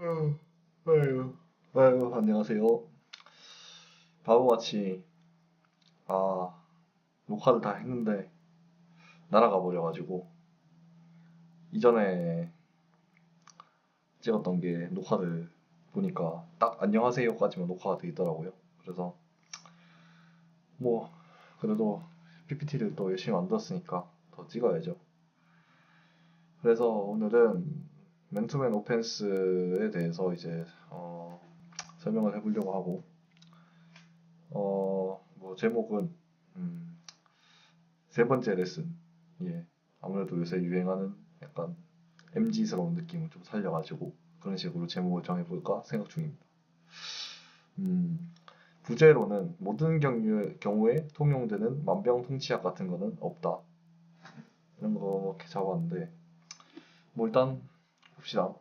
아유, 아유, 안녕하세요. 바보같이, 아, 녹화를 다 했는데, 날아가 버려가지고, 이전에 찍었던 게 녹화를 보니까 딱 안녕하세요까지만 녹화가 돼 있더라고요. 그래서, 뭐, 그래도 PPT를 또 열심히 만들었으니까 더 찍어야죠. 그래서 오늘은 맨투맨 오펜스에 대해서 이제, 설명을 해보려고 하고, 뭐, 제목은, 음, 세 번째 레슨. 예. 아무래도 요새 유행하는 약간 MG스러운 느낌을 좀 살려가지고 그런 식으로 제목을 정해볼까 생각 중입니다. 음, 부제로는 모든 경우에 통용되는 만병통치약 같은 거는 없다. 이런 거 이렇게 잡았는데, 뭐 일단 봅시다.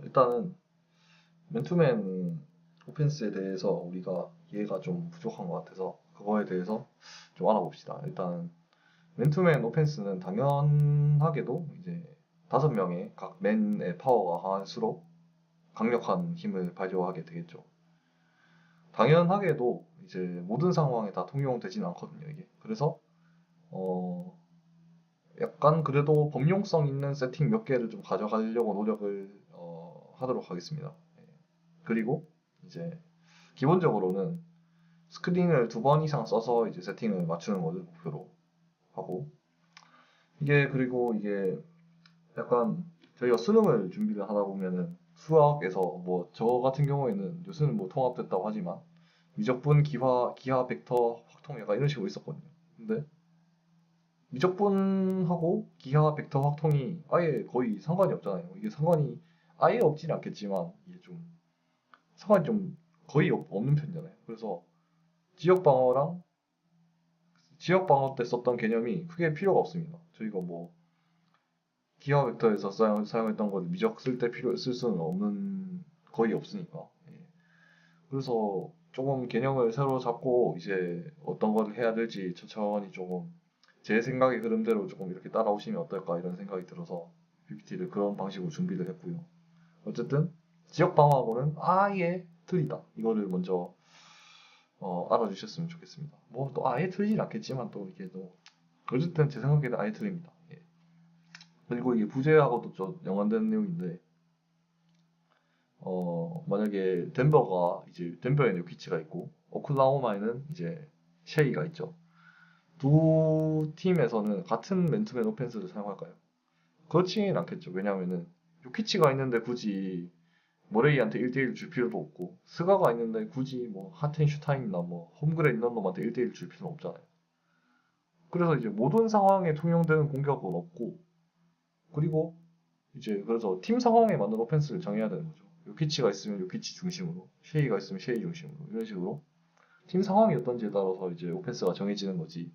일단은 맨투맨 오펜스에 대해서 우리가 이해가 좀 부족한 것 같아서 그거에 대해서 좀 알아봅시다. 일단 맨투맨 오펜스는 당연하게도 이제 5명의 각 맨의 파워가 강할수록 강력한 힘을 발휘하게 되겠죠. 당연하게도 이제 모든 상황에 다 통용되진 않거든요, 이게. 그래서 어 약간 그래도 범용성 있는 세팅 몇 개를 좀 가져가려고 노력을 하도록 하겠습니다. 예. 그리고 이제 기본적으로는 스크린을 2번 이상 써서 이제 세팅을 맞추는 것을 목표로 하고, 이게 그리고 이게 약간 저희가 수능을 준비를 하다 보면은 수학에서 뭐 저 같은 경우에는 요새는 뭐 통합됐다고 하지만 미적분, 기하 벡터 확통해가 이런 식으로 있었거든요. 근데 미적분하고 기하 벡터 확통이 아예 거의 상관이 없잖아요. 이게 상관이 아예 없진 않겠지만 이게 좀 상관이 좀 거의 없는 편이잖아요. 그래서 지역 방어랑 지역 방어 때 썼던 개념이 크게 필요가 없습니다. 저희가 뭐 기하 벡터에서 사용했던 걸 미적 쓸 때 쓸 수는 없는 거의 없으니까. 예. 그래서 조금 개념을 새로 잡고 이제 어떤 걸 해야 될지 천천히 조금 제 생각의 흐름대로 조금 이렇게 따라오시면 어떨까 이런 생각이 들어서 PPT를 그런 방식으로 준비를 했고요. 어쨌든 지역 방어하고는 아예 틀리다. 이거를 먼저 알아주셨으면 좋겠습니다. 뭐 또 아예 틀리진 않겠지만 또 이게 또 어쨌든 제 생각에는 아예 틀립니다. 예. 그리고 이게 부재하고도 좀 연관되는 내용인데, 만약에 덴버가 이제 덴버에는 요키치가 있고 오클라호마에는 이제 셰이가 있죠. 두 팀에서는 같은 맨투맨 오펜스를 사용할까요? 그렇지는 않겠죠. 왜냐하면은 요키치가 있는데 굳이 모레이한테 1대1 줄 필요도 없고, 스가가 있는데 굳이 뭐 하텐슈타인이나 뭐 홈그레 이런 놈한테 1대1 줄 필요는 없잖아요. 그래서 이제 모든 상황에 통용되는 공격은 없고, 그리고 이제 그래서 팀 상황에 맞는 오펜스를 정해야 되는 거죠. 요키치가 있으면 요키치 중심으로, 셰이가 있으면 셰이 중심으로 이런 식으로 팀 상황이 어떤지에 따라서 이제 오펜스가 정해지는 거지.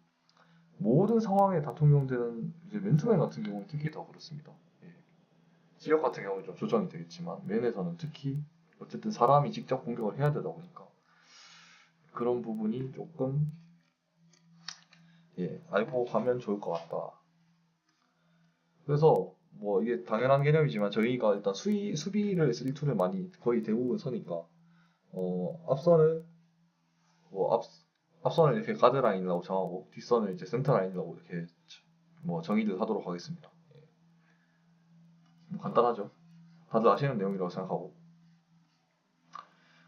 모든 상황에 다 통용되는 이제 맨투맨 같은 경우는 특히 더 그렇습니다. 예. 지역 같은 경우는 좀 조정이 되겠지만 맨에서는 특히 어쨌든 사람이 직접 공격을 해야 되다 보니까 그런 부분이 조금 알고 가면 좋을 것 같다. 그래서 뭐 이게 당연한 개념이지만 저희가 일단 수비를 3-2를 많이 거의 대부분 서니까 앞선을 뭐 앞선을 이렇게 가드라인이라고 정하고 뒷선을 이제 센터라인이라고 이렇게 뭐 정의를 하도록 하겠습니다. 뭐 간단하죠. 다들 아시는 내용이라고 생각하고.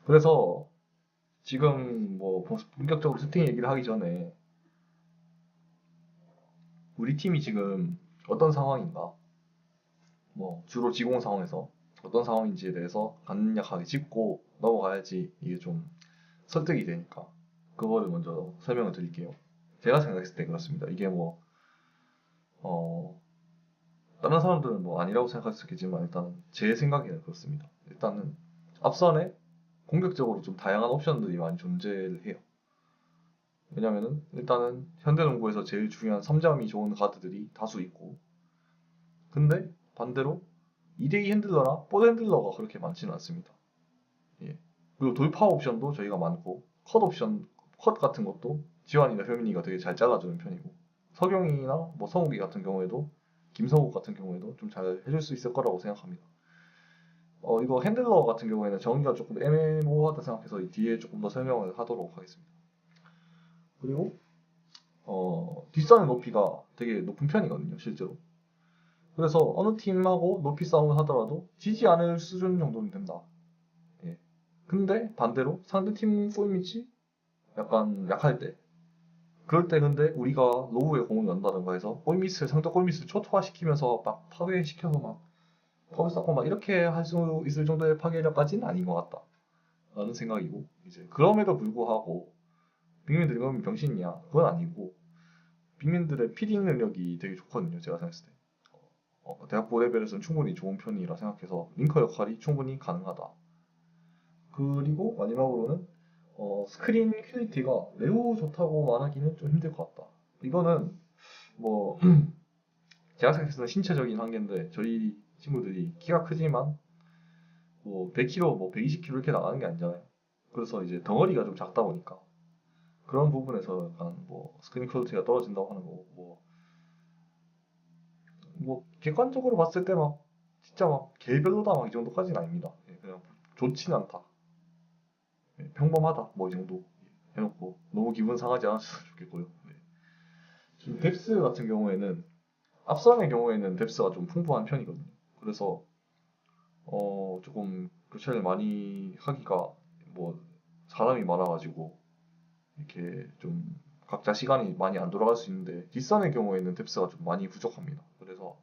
그래서 지금 뭐 본격적으로 세팅 얘기를 하기 전에 우리 팀이 지금 어떤 상황인가, 뭐 주로 지공 상황에서 어떤 상황인지에 대해서 간략하게 짚고 넘어가야지 이게 좀 설득이 되니까 그거를 먼저 설명을 드릴게요. 제가 생각했을 때 그렇습니다. 이게 뭐 다른 사람들은 뭐 아니라고 생각할 수 있겠지만 일단 제 생각에는 그렇습니다. 일단은 앞선에 공격적으로 좀 다양한 옵션들이 많이 존재를 해요. 왜냐면은 일단은 현대농구에서 제일 중요한 3점이 좋은 카드들이 다수 있고, 근데 반대로 2대2 핸들러나 볼 핸들러가 그렇게 많지는 않습니다. 예. 그리고 돌파 옵션도 저희가 많고 컷 같은 것도 지환이나 효민이가 되게 잘 잘라주는 편이고, 석용이나 뭐 성욱이 같은 경우에도 김성욱 같은 경우에도 좀 잘 해줄 수 있을 거라고 생각합니다. 이거 핸들러 같은 경우에는 정의가 조금 애매모호하다 생각해서 이 뒤에 조금 더 설명을 하도록 하겠습니다. 그리고 뒷선의 높이가 되게 높은 편이거든요, 실제로. 그래서 어느 팀하고 높이 싸움을 하더라도 지지 않을 수준 정도는 된다. 예. 근데 반대로 상대팀 골밑이 약간 약할 때, 그럴 때 근데 우리가 로우에 공을 넣는다든가 해서 상대 골밑을 초토화시키면서 막 파괴시켜서 막 파울 쌓고 막 이렇게 할 수 있을 정도의 파괴력까지는 아닌 것 같다 라는 생각이고, 이제 그럼에도 불구하고 빅맨들이 그러면 병신이냐? 그건 아니고, 빅맨들의 피딩 능력이 되게 좋거든요, 제가 생각했을 때. 대학부 레벨에서는 충분히 좋은 편이라 생각해서 링커 역할이 충분히 가능하다. 그리고 마지막으로는 스크린 퀄리티가 매우 좋다고 말하기는 좀 힘들 것 같다. 이거는 뭐 제가 생각해서는 신체적인 한계인데, 저희 친구들이 키가 크지만 뭐 100kg, 뭐 120kg 이렇게 나가는 게 아니잖아요. 그래서 이제 덩어리가 좀 작다 보니까 그런 부분에서 약간 뭐 스크린 퀄리티가 떨어진다고 하는 거고, 뭐 객관적으로 봤을 때 막 진짜 막 개별로다 막 이 정도까지는 아닙니다. 그냥 좋진 않다, 평범하다 뭐 이 정도 해놓고 너무 기분 상하지 않았으면 좋겠고요. 지금 뎁스 같은 경우에는 앞선의 경우에는 뎁스가 좀 풍부한 편이거든요. 그래서 조금 교체를 많이 하기가, 뭐 사람이 많아가지고 이렇게 좀 각자 시간이 많이 안 돌아갈 수 있는데, 뒷선의 경우에는 뎁스가 좀 많이 부족합니다. 그래서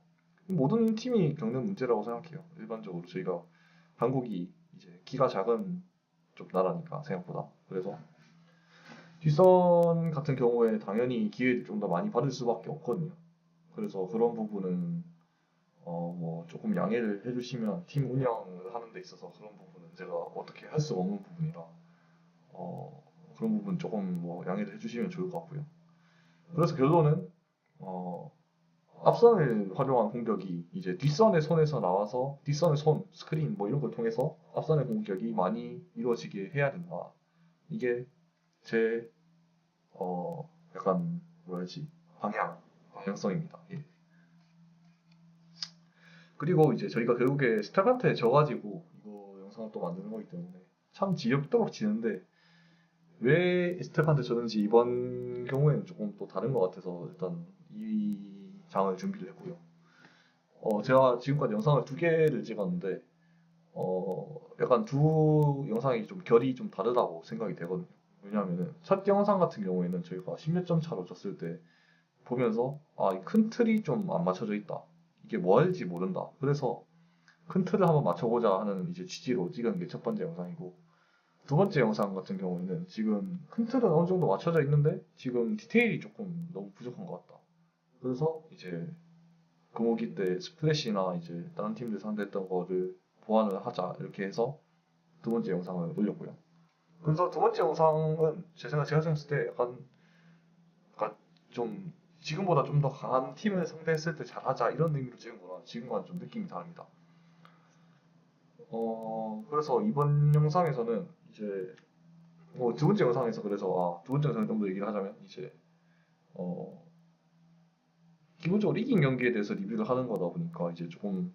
모든 팀이 겪는 문제라고 생각해요. 일반적으로 저희가 한국이 이제 키가 작은 쪽 나라니까 생각보다. 그래서 뒷선 같은 경우에 당연히 기회를 좀 더 많이 받을 수밖에 없거든요. 그래서 그런 부분은 뭐 조금 양해를 해주시면, 팀 운영을 하는 데 있어서 그런 부분은 제가 어떻게 할 수 없는 부분이라 그런 부분 조금 뭐 양해를 해주시면 좋을 것 같고요. 그래서 결론은 앞선을 활용한 공격이 이제 뒷선의 손에서 나와서 뒷선의 손, 스크린 뭐 이런 걸 통해서 앞선의 공격이 많이 이루어지게 해야 된다. 이게 제 약간 뭐라 해야지, 방향성입니다. 예. 그리고 이제 저희가 결국에 스타한테 져가지고 이거 영상을 또 만드는 거기 때문에 참 지겹도록 지는데, 왜 스텝한테 졌는지 이번 경우에는 조금 또 다른 것 같아서 일단 이 장을 준비를 했고요. 제가 지금까지 영상을 두 개를 찍었는데 약간 두 영상이 좀 결이 좀 다르다고 생각이 되거든요. 왜냐하면은 첫 영상 같은 경우에는 저희가 10몇 점 차로 졌을 때 보면서 이 큰 틀이 좀 안 맞춰져 있다, 이게 뭐 할지 모른다, 그래서 큰 틀을 한번 맞춰보자 하는 이제 취지로 찍은 게 첫 번째 영상이고, 두 번째 영상 같은 경우에는 지금 큰 틀은 어느 정도 맞춰져 있는데 지금 디테일이 조금 너무 부족한 것 같다. 그래서 이제 금호기 때 스플래시나 이제 다른 팀들 상대했던 거를 보완을 하자 이렇게 해서 두 번째 영상을 올렸고요. 그래서 두 번째 영상은 제가 생각했을 때 약간 좀 지금보다 좀 더 강한 팀을 상대했을 때 잘하자 이런 의미로 찍은 거라 지금과는 좀 느낌이 다릅니다. 그래서 이번 영상에서는 이제 두 번째 영상에서, 그래서 두 번째 영상 정도 얘기를 하자면 이제 어, 기본적으로 이긴 경기에 대해서 리뷰를 하는 거다 보니까 이제 조금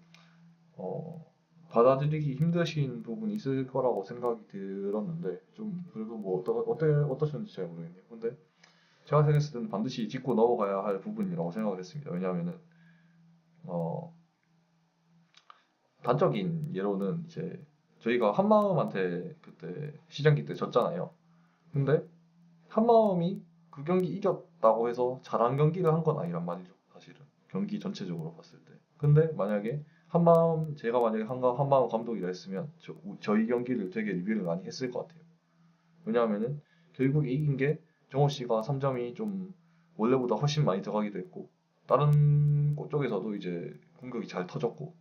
받아들이기 힘드신 부분이 있을 거라고 생각이 들었는데, 좀 그래도 뭐 어떠셨는지 잘 모르겠네요. 근데 제가 생각했을 때는 반드시 짚고 넘어가야 할 부분이라고 생각을 했습니다. 왜냐하면은 단적인 예로는 이제 저희가 한마음한테 그때 시장기 때 졌잖아요. 근데 한마음이 그 경기 이겼다고 해서 잘한 경기를 한 건 아니란 말이죠, 사실은. 경기 전체적으로 봤을 때. 근데 만약에 제가 만약에 한마음 감독이라 했으면 저희 경기를 되게 리뷰를 많이 했을 것 같아요. 왜냐하면은 결국에 이긴 게 정호 씨가 3점이 좀 원래보다 훨씬 많이 들어가기도 했고, 다른 쪽에서도 이제 공격이 잘 터졌고,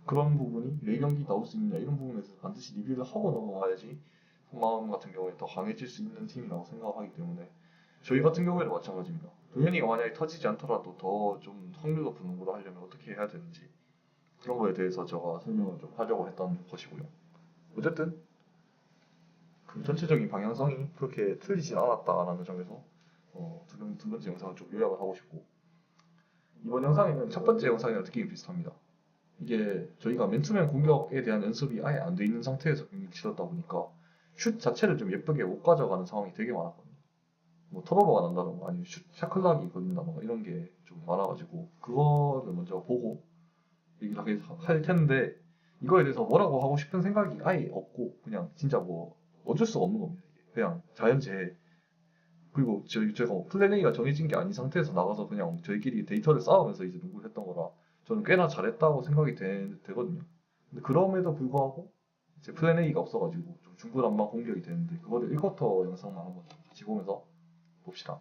그런 부분이 왜 경기 나올 수 있느냐 이런 부분에서 반드시 리뷰를 하고 넘어가야지 속마음 같은 경우에 더 강해질 수 있는 팀이라고 생각하기 때문에, 저희 같은 경우에도 마찬가지입니다. 동현이가 만약에 터지지 않더라도 더 좀 확률 높은 농구를 하려면 어떻게 해야 되는지, 그런 거에 대해서 제가 설명을 좀 하려고 했던 것이고요. 어쨌든 그 전체적인 방향성이 그렇게 틀리진 않았다라는 점에서 두 번째 영상을 좀 요약을 하고 싶고, 이번 이번 영상에는 첫 번째 영상이랑 느낌이 비슷합니다. 이게 저희가 맨투맨 공격에 대한 연습이 아예 안 돼 있는 상태에서 경기를 치렀다 보니까 슛 자체를 좀 예쁘게 못 가져가는 상황이 되게 많았거든요. 뭐 턴오버가 난다던가 아니면 샤클락이 걸린다던가 이런 게 좀 많아가지고 그거를 먼저 보고 얘기를 할 텐데 이거에 대해서 뭐라고 하고 싶은 생각이 아예 없고 그냥 진짜 뭐 어쩔 수가 없는 겁니다. 이게. 그냥 자연재해. 그리고 제가 뭐 플랜 A가 정해진 게 아닌 상태에서 나가서 그냥 저희끼리 데이터를 쌓으면서 이제 농구를 했던 거라 저는 꽤나 잘했다고 생각이 되거든요. 근데 그럼에도 불구하고 이제 플랜 A가 없어가지고 좀 중구난방 공격이 되는데 그거를 1쿼터 영상만 한번 같이 보면서 봅시다.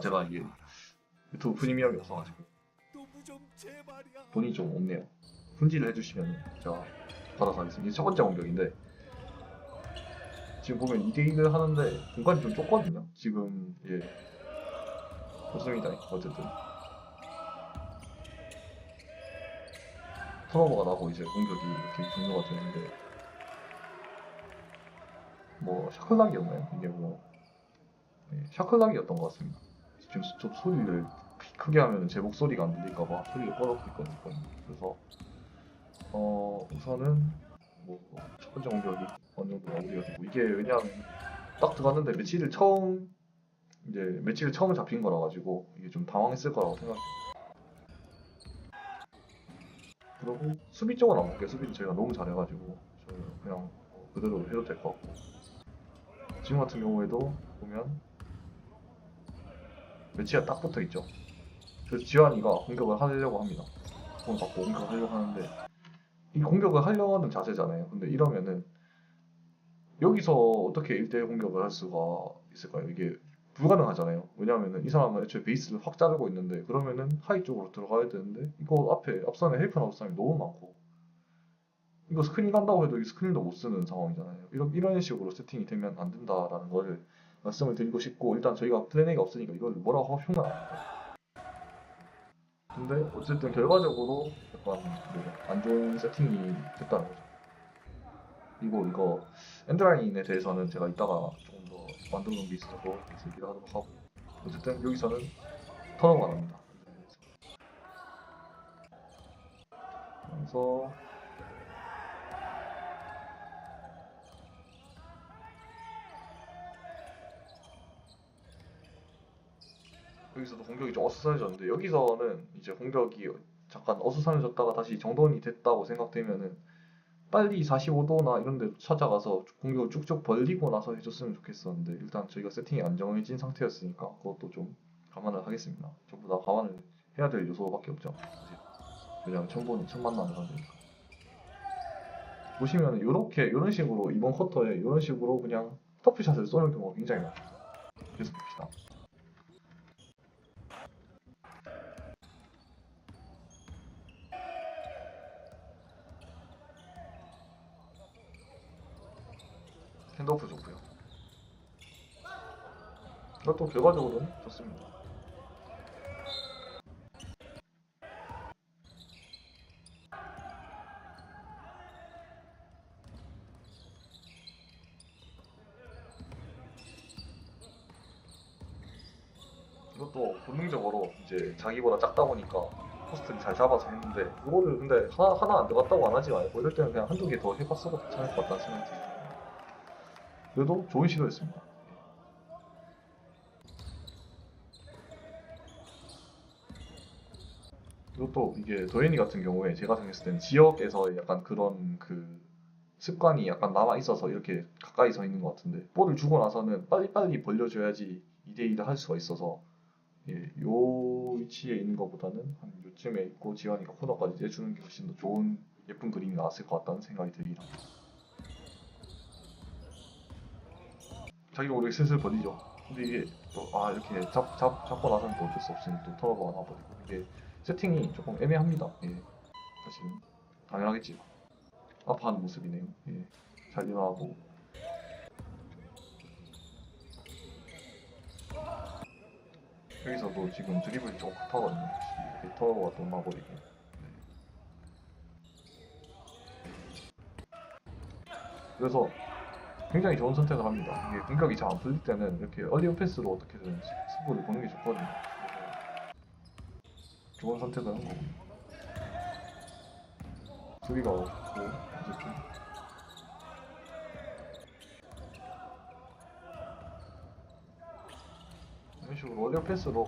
제가 이게 유튜브 프리미엄이 없어가지고 돈이 좀 없네요. 훈지를 해주시면 제가 받아서 하겠습니다. 이게 첫 번째 공격인데 지금 보면 2대1을 하는데 공간이 좀 좁거든요. 지금 좋습니다. 어쨌든 턴오버가 나고 이제 공격이 이렇게 종료가 되는데 뭐 샤클락이었나요? 이게 뭐 샤클락이었던 것 같습니다. 지금 좀 소리를 크게 하면 제 목소리가 안 들릴까봐 소리를 꺼놓고 있거든요. 그래서 우선은 뭐 첫 번째 공격이 어느 정도 마무리가 되고 이게 왜냐하면 딱 들어갔는데 매치를 처음 잡힌 거라 가지고 이게 좀 당황했을 거라고 생각해요. 그리고 수비 쪽은 안 볼게요. 수비는 저희가 너무 잘해가지고 그냥 그대로 해도 될 것 같고 지금 같은 경우에도 보면 매치가 딱 붙어 있죠. 그래서 지환이가 공격을 하려고 합니다. 공을 받고 공격을 하려고 하는데 이 공격을 하려는 자세잖아요. 근데 이러면은 여기서 어떻게 1대1 공격을 할 수가 있을까요? 이게 불가능하잖아요. 왜냐하면 이 사람은 애초에 베이스를 확 자르고 있는데 그러면은 하이 쪽으로 들어가야 되는데 이거 앞선에 헬프 나올 사람이 너무 많고 이거 스크린 간다고 해도 이 스크린도 못 쓰는 상황이잖아요. 이런 식으로 세팅이 되면 안 된다라는 거를 말씀을 드리고 싶고 일단 저희가 플랜 A가 없으니까 이걸 뭐라고 하고 싶은 건 아닙니다. 근데 어쨌든 결과적으로 약간 안 좋은 세팅이 됐다는 거죠. 그리고 이거 엔드라인에 대해서는 제가 이따가 조금 더 만들어 놓은 게 있어서 얘기를 하도록 하고 어쨌든 여기서는 턴오버가 납니다. 그래서 여기서도 공격이 좀 어수선해졌는데 여기서는 이제 공격이 잠깐 어수선해졌다가 다시 정돈이 됐다고 생각되면은 빨리 45도나 이런 데 찾아가서 공격을 쭉쭉 벌리고 나서 해줬으면 좋겠었는데 일단 저희가 세팅이 안 정해진 상태였으니까 그것도 좀 감안을 하겠습니다. 전부 다 감안을 해야 될 요소밖에 없죠. 이제 왜냐면 처음 만나는 상대니까. 보시면 이런 식으로 이번 쿼터에 이런 식으로 그냥 터프샷을 쏘는 경우가 굉장히 많습니다. 계속 봅시다. 핸드오프 좋고요. 이것도 결과적으로는 좋습니다. 이것도 본능적으로 이제 자기보다 작다 보니까 포스트를 잘 잡아서 했는데 이거를 근데 하나 안 들어갔다고 안 하지 말고 이럴 때는 그냥 한두 개 더 해봤어도 괜찮을 것 같다는 생각이 들어요. 그래도 좋은 시도였습니다. 이것도 이게 도현이 같은 경우에 제가 생각했을 때는 지역에서 약간 그런 그 습관이 약간 남아 있어서 이렇게 가까이 서 있는 것 같은데 볼을 주고 나서는 빨리빨리 벌려줘야지 2대2를 할 수가 있어서 요 위치에 있는 것보다는 한 요쯤에 있고 지환이가 코너까지 내주는 게 훨씬 더 좋은 예쁜 그림이 나왔을 것 같다는 생각이 들긴 합니다. 자기 모르게 슬슬 벌리죠. 근데 이게 또 이렇게 잡고 나서는 또 어쩔 수 없으니 또 턴오버가 나버리고 이게 세팅이 조금 애매합니다. 사실은 당연하겠지. 아파하는 모습이네요. 잘 일어나고 여기서도 지금 드리블이 조금 급하거든요. 이렇게 턴오버가 또 나버리고 그래서 굉장히 좋은 선택을 합니다. 이게 공격이 잘 안 풀릴 때는 이렇게 얼리 오펜스로 어떻게든 승부를 보는 게 좋거든요. 그래서 좋은 선택을 한 거고 수비가 없고 어쨌든 이런 식으로 어리어 패스로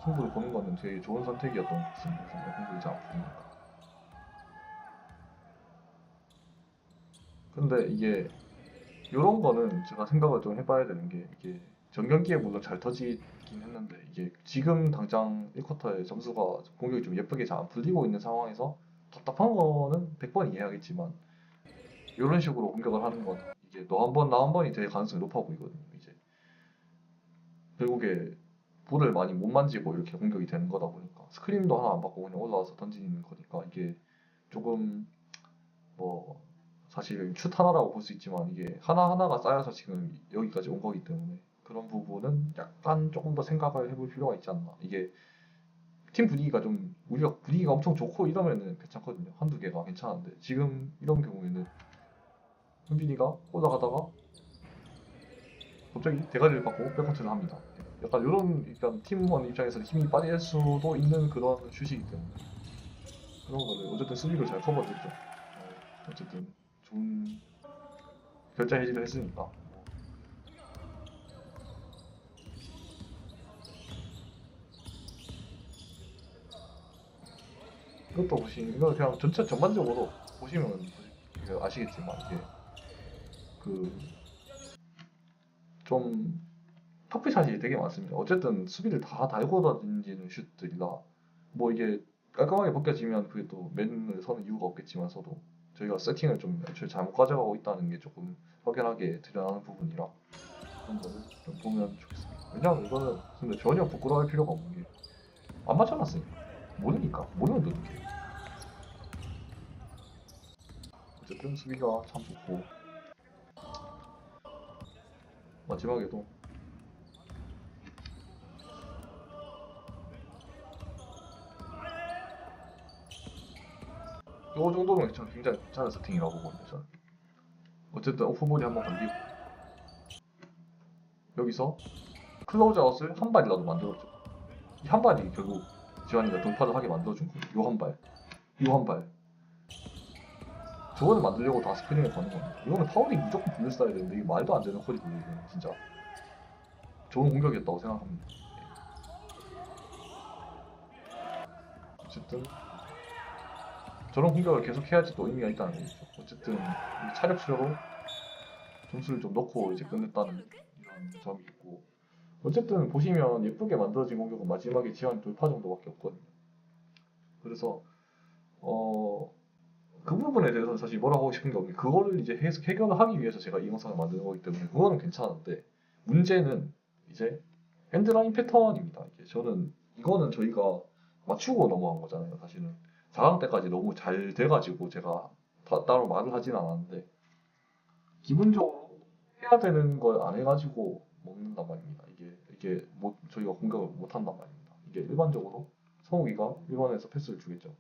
승부를 보는 거는 되게 좋은 선택이었던 것 같습니다. 공격이지 않고. 근데 이게 이런 거는 제가 생각을 좀 해봐야 되는 게 이게 전경기에 물론 잘 터지긴 했는데 이게 지금 당장 1쿼터에 점수가 공격이 좀 예쁘게 잘 안 풀리고 있는 상황에서 답답한 거는 100번 이해하겠지만 이런 식으로 공격을 하는 건 이게 너 한 번 나 한 번이 될 가능성이 높아 보이거든요. 이제 결국에 볼을 많이 못 만지고 이렇게 공격이 되는 거다 보니까 스크린도 하나 안 받고 그냥 올라와서 던지는 거니까 이게 조금 뭐 사실 슛 하나라고 볼 수 있지만 이게 하나하나가 쌓여서 지금 여기까지 온 거기 때문에 그런 부분은 약간 조금 더 생각을 해볼 필요가 있지 않나. 이게 팀 분위기가 좀 우리가 분위기가 엄청 좋고 이러면은 괜찮거든요. 한두 개가 괜찮은데 지금 이런 경우에는 현빈이가 올라가다가 갑자기 대가리를 받고 백커트를 합니다. 약간 이런 일단 팀원 입장에서 힘이 빠질 수도 있는 그런 슛이기 때문에 그런 거를 어쨌든 수비로 잘 커버됐죠. 어쨌든 좋은 결자 해지를 했으니까. 이것도 보시면 이거 그냥 전체 전반적으로 보시면 아시겠지만 이게 그 좀 터프샷이 되게 많습니다. 어쨌든 수비를 다 달고 던지는 슛들이라 뭐 이게 깔끔하게 벗겨지면 그게 또 맨을 서는 이유가 없겠지만서도 저희가 세팅을 좀 애초에 잘못 가져가고 있다는 게 조금 확연하게 드러나는 부분이라 그런 거를 좀 보면 좋겠습니다. 왜냐하면 이거는 근데 전혀 부끄러워할 필요가 없는 게 안 맞춰놨으니까 모르니까 모르면 어떡해. 어쨌든 수비가 참 좋고 마지막에도 이 정도면 저는 굉장히 괜찮은 세팅이라고 보거든요. 저는. 어쨌든 오프볼이 한번 걸리고 여기서 클로즈아웃을 한 발이라도 만들었죠. 이 한 발이 결국 지환이가 돌파를 하게 만들어준 거예요. 요 한 발, 요 한 발. 저거를 만들려고 다 스크린을 거는 겁니다. 이거는 파울이 무조건 불렸어야 되는데 이게 말도 안 되는 콜이고요. 이거는 진짜 좋은 공격이었다고 생각합니다. 어쨌든 저런 공격을 계속 해야지 또 의미가 있다는 거죠. 어쨌든 이 차력 수저로 점수를 좀 넣고 이제 끝냈다는 이런 점이 있고 어쨌든 보시면 예쁘게 만들어진 공격은 마지막에 지환 돌파 정도밖에 없거든요. 그래서 그 부분에 대해서는 사실 뭐라고 하고 싶은 게 없는 게 그거를 이제 해결을 하기 위해서 제가 이 영상을 만드는 거기 때문에 그거는 괜찮은데 문제는 이제 엔드라인 패턴입니다. 이게 저는 이거는 저희가 맞추고 넘어간 거잖아요. 사실은 4강 때까지 너무 잘 돼가지고 제가 따로 말을 하진 않았는데 기본적으로 해야 되는 걸 안 해가지고 먹는단 말입니다. 이게 뭐 저희가 공격을 못 한단 말입니다. 이게 일반적으로 성욱이가 1번에서 패스를 주겠죠.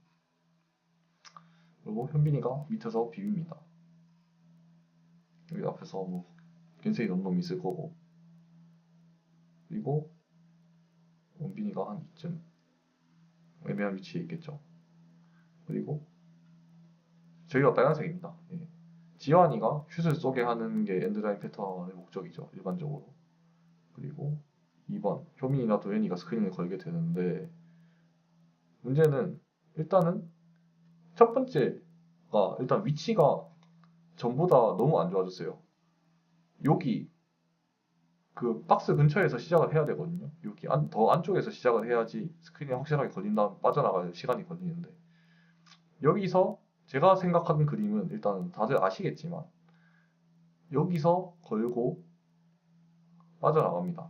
그리고 현빈이가 밑에서 비빕니다. 여기 앞에서 뭐 겐세이 넣은 놈이 있을 거고 그리고 원빈이가 한 이쯤 애매한 위치에 있겠죠. 그리고 저희가 빨간색입니다. 예. 지환이가 슛을 쏘게 하는 게 엔드라인 패턴의 목적이죠. 일반적으로. 그리고 2번 효민이나 도현이가 스크린을 걸게 되는데 문제는 일단은 첫 번째가 일단 위치가 전부 다 너무 안 좋아졌어요. 여기 그 박스 근처에서 시작을 해야 되거든요. 여기 더 안쪽에서 시작을 해야지 스크린이 확실하게 걸린 다음 빠져나갈 시간이 걸리는데 여기서 제가 생각하는 그림은 일단 다들 아시겠지만 여기서 걸고 빠져나갑니다.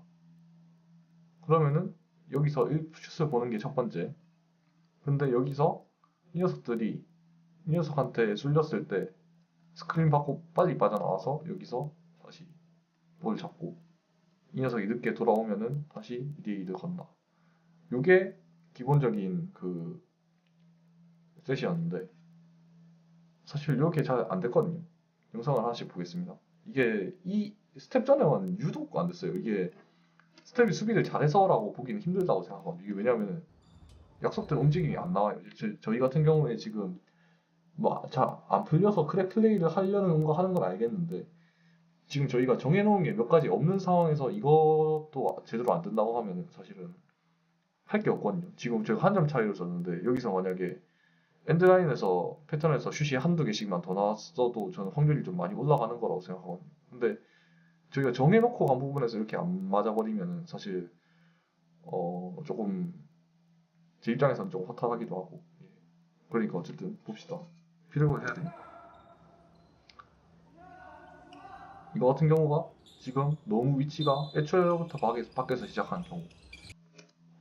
그러면은 여기서 슛을 보는 게 첫 번째. 근데 여기서 이 녀석한테 쏠렸을 때 스크린 받고 빨리 빠져나와서 여기서 다시 볼 잡고 이 녀석이 늦게 돌아오면은 다시 리드 건다. 요게 기본적인 그 셋이었는데 사실 이렇게 잘 안 됐거든요. 영상을 하나씩 보겠습니다. 이게 이 스텝 전에는 유독 안 됐어요. 이게 스텝이 수비를 잘해서라고 보기는 힘들다고 생각하거든요. 이게 왜냐면은 약속된 움직임이 안 나와요. 저희 같은 경우에 지금 뭐 잘 안 풀려서 크랙 플레이를 하려는 거 하는 건 알겠는데 지금 저희가 정해놓은 게 몇 가지 없는 상황에서 이것도 제대로 안 된다고 하면 사실은 할 게 없거든요. 지금 제가 한 점 차이로 졌는데 여기서 만약에 엔드라인에서 패턴에서 슛이 한두 개씩만 더 나왔어도 저는 확률이 좀 많이 올라가는 거라고 생각하거든요. 근데 저희가 정해놓고 간 부분에서 이렇게 안 맞아버리면은 사실 조금 제 입장에서는 좀 허탈하기도 하고. 예. 그러니까 어쨌든 봅시다. 피력을 해야 되니까. 이거 같은 경우가 지금 너무 위치가 애초부터 밖에서 시작한 경우.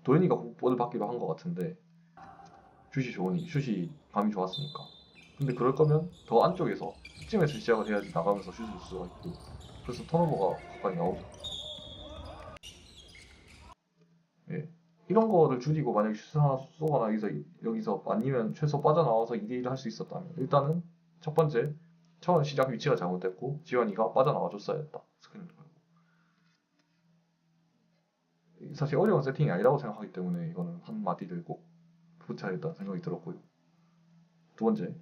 도현이가 볼을 받기로 한 것 같은데 슛이 감이 좋았으니까. 근데 그럴 거면 더 안쪽에서 이쯤에서 시작을 해야지 나가면서 슛을 줄 수가 있고. 그래서 턴오버가 가까이 나오죠. 예. 이런 거를 줄이고 만약에 슛을 하나 쏘거나 여기서 아니면 최소 빠져나와서 2대1을 할 수 있었다면 일단은 첫 번째 처음 시작 위치가 잘못됐고 지원이가 빠져나와 줬어야 했다. 스크린을 걸고. 사실 어려운 세팅이 아니라고 생각하기 때문에 이거는 한 마디를 꼭 붙여야겠다는 생각이 들었고요. 두 번째,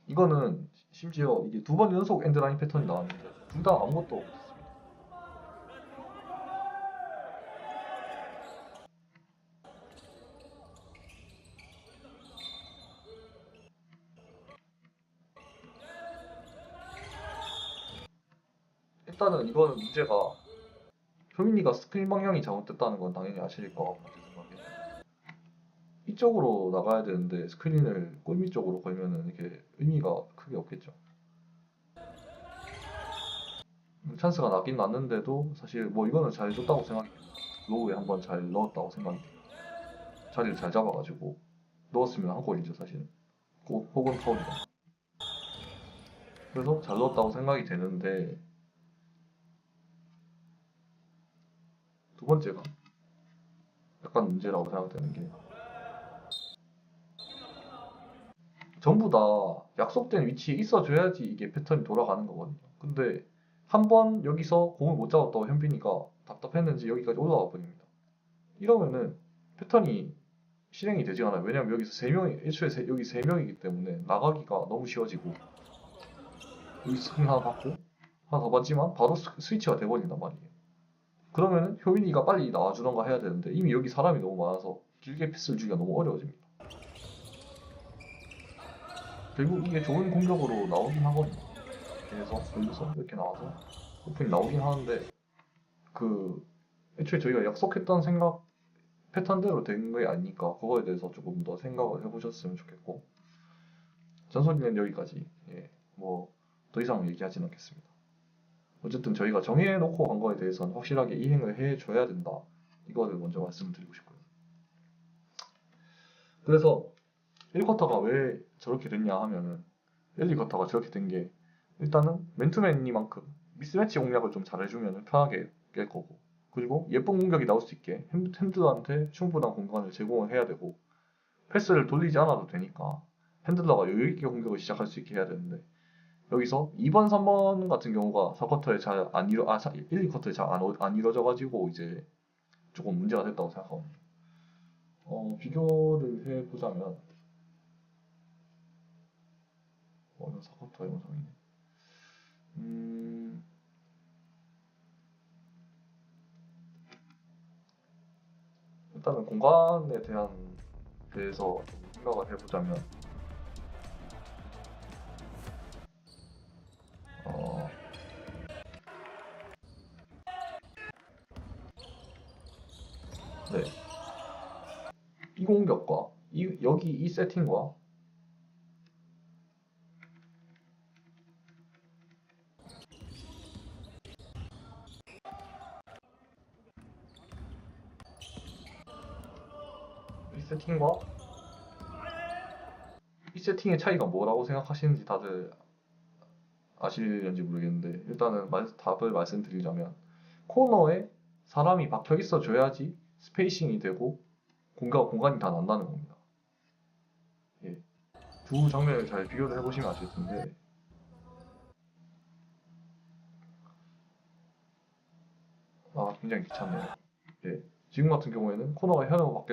이거는 심지어 이게 두 번 연속 엔드라인 패턴이 나왔는데 둘 다 아무것도 없었습니다. 일단은 이거는 문제가 효민이가 스크린 방향이 잘못됐다는 건 당연히 아실 것 같고 제 생각에 이쪽으로 나가야 되는데 스크린을 골밑 쪽으로 걸면은 이게 의미가 크게 없겠죠. 찬스가 나긴 났는데도 사실 뭐 이거는 잘 줬다고 생각해요. 로우에 한번 잘 넣었다고 생각해요. 자리를 잘 잡아가지고 넣었으면 한 골이죠 사실은. 혹은 파울이다. 그래서 잘 넣었다고 생각이 되는데 두 번째가 약간 문제라고 생각되는 게 전부 다 약속된 위치에 있어줘야지 이게 패턴이 돌아가는 거거든요. 근데 한 번 여기서 공을 못 잡았다고 현빈이가 답답했는지 여기까지 올라와 버립니다. 이러면은 패턴이 실행이 되지 않아요. 왜냐면 여기서 여기 세 명이기 때문에 나가기가 너무 쉬워지고 여기 스크린 하나 받고 하나 더 받지만 바로 스위치가 돼버린단 말이에요. 그러면은 효빈이가 빨리 나와주던가 해야 되는데 이미 여기 사람이 너무 많아서 길게 패스를 주기가 너무 어려워집니다. 결국 이게 좋은 공격으로 나오긴 하거든요. 그래서 여기서 이렇게 나와서 오픈이 나오긴 하는데 그 애초에 저희가 약속했던 생각 패턴대로 된 게 아니니까 그거에 대해서 조금 더 생각을 해보셨으면 좋겠고 전소리는 여기까지. 예, 뭐 더 이상 얘기하진 않겠습니다. 어쨌든 저희가 정해놓고 간 거에 대해서는 확실하게 이행을 해줘야 된다. 이거를 먼저 말씀드리고 싶고요. 그래서 1쿼터가 왜 저렇게 됐냐 하면은 1, 2쿼터가 저렇게 된 게 일단은 맨투맨이만큼 미스매치 공략을 좀 잘해주면 편하게 깰 거고 그리고 예쁜 공격이 나올 수 있게 핸들러한테 충분한 공간을 제공을 해야 되고 패스를 돌리지 않아도 되니까 핸들러가 여유있게 공격을 시작할 수 있게 해야 되는데 여기서 2번, 3번 같은 경우가 4쿼터에 잘 안 이루, 1, 2쿼터에 잘 안 이루어져가지고 이제 조금 문제가 됐다고 생각하거든요. 비교를 해보자면 이건 4쿼터 영상이네. 일단은 공간에 대해서 좀 생각을 해보자면 어, 네. 이 공격과 여기 이 세팅과 이 세팅과 이 세팅의 차이가 뭐라고 생각하시는지 다들 아실는지 모르겠는데 일단은 답을 말씀드리자면 코너에 사람이 박혀 있어 줘야지 스페이싱이 되고 공간이 다 난다는 겁니다. 예. 두 장면을 잘 비교를 해보시면 아실 텐데 굉장히 귀찮네요. 예. 지금 같은 경우에는 코너가 현으로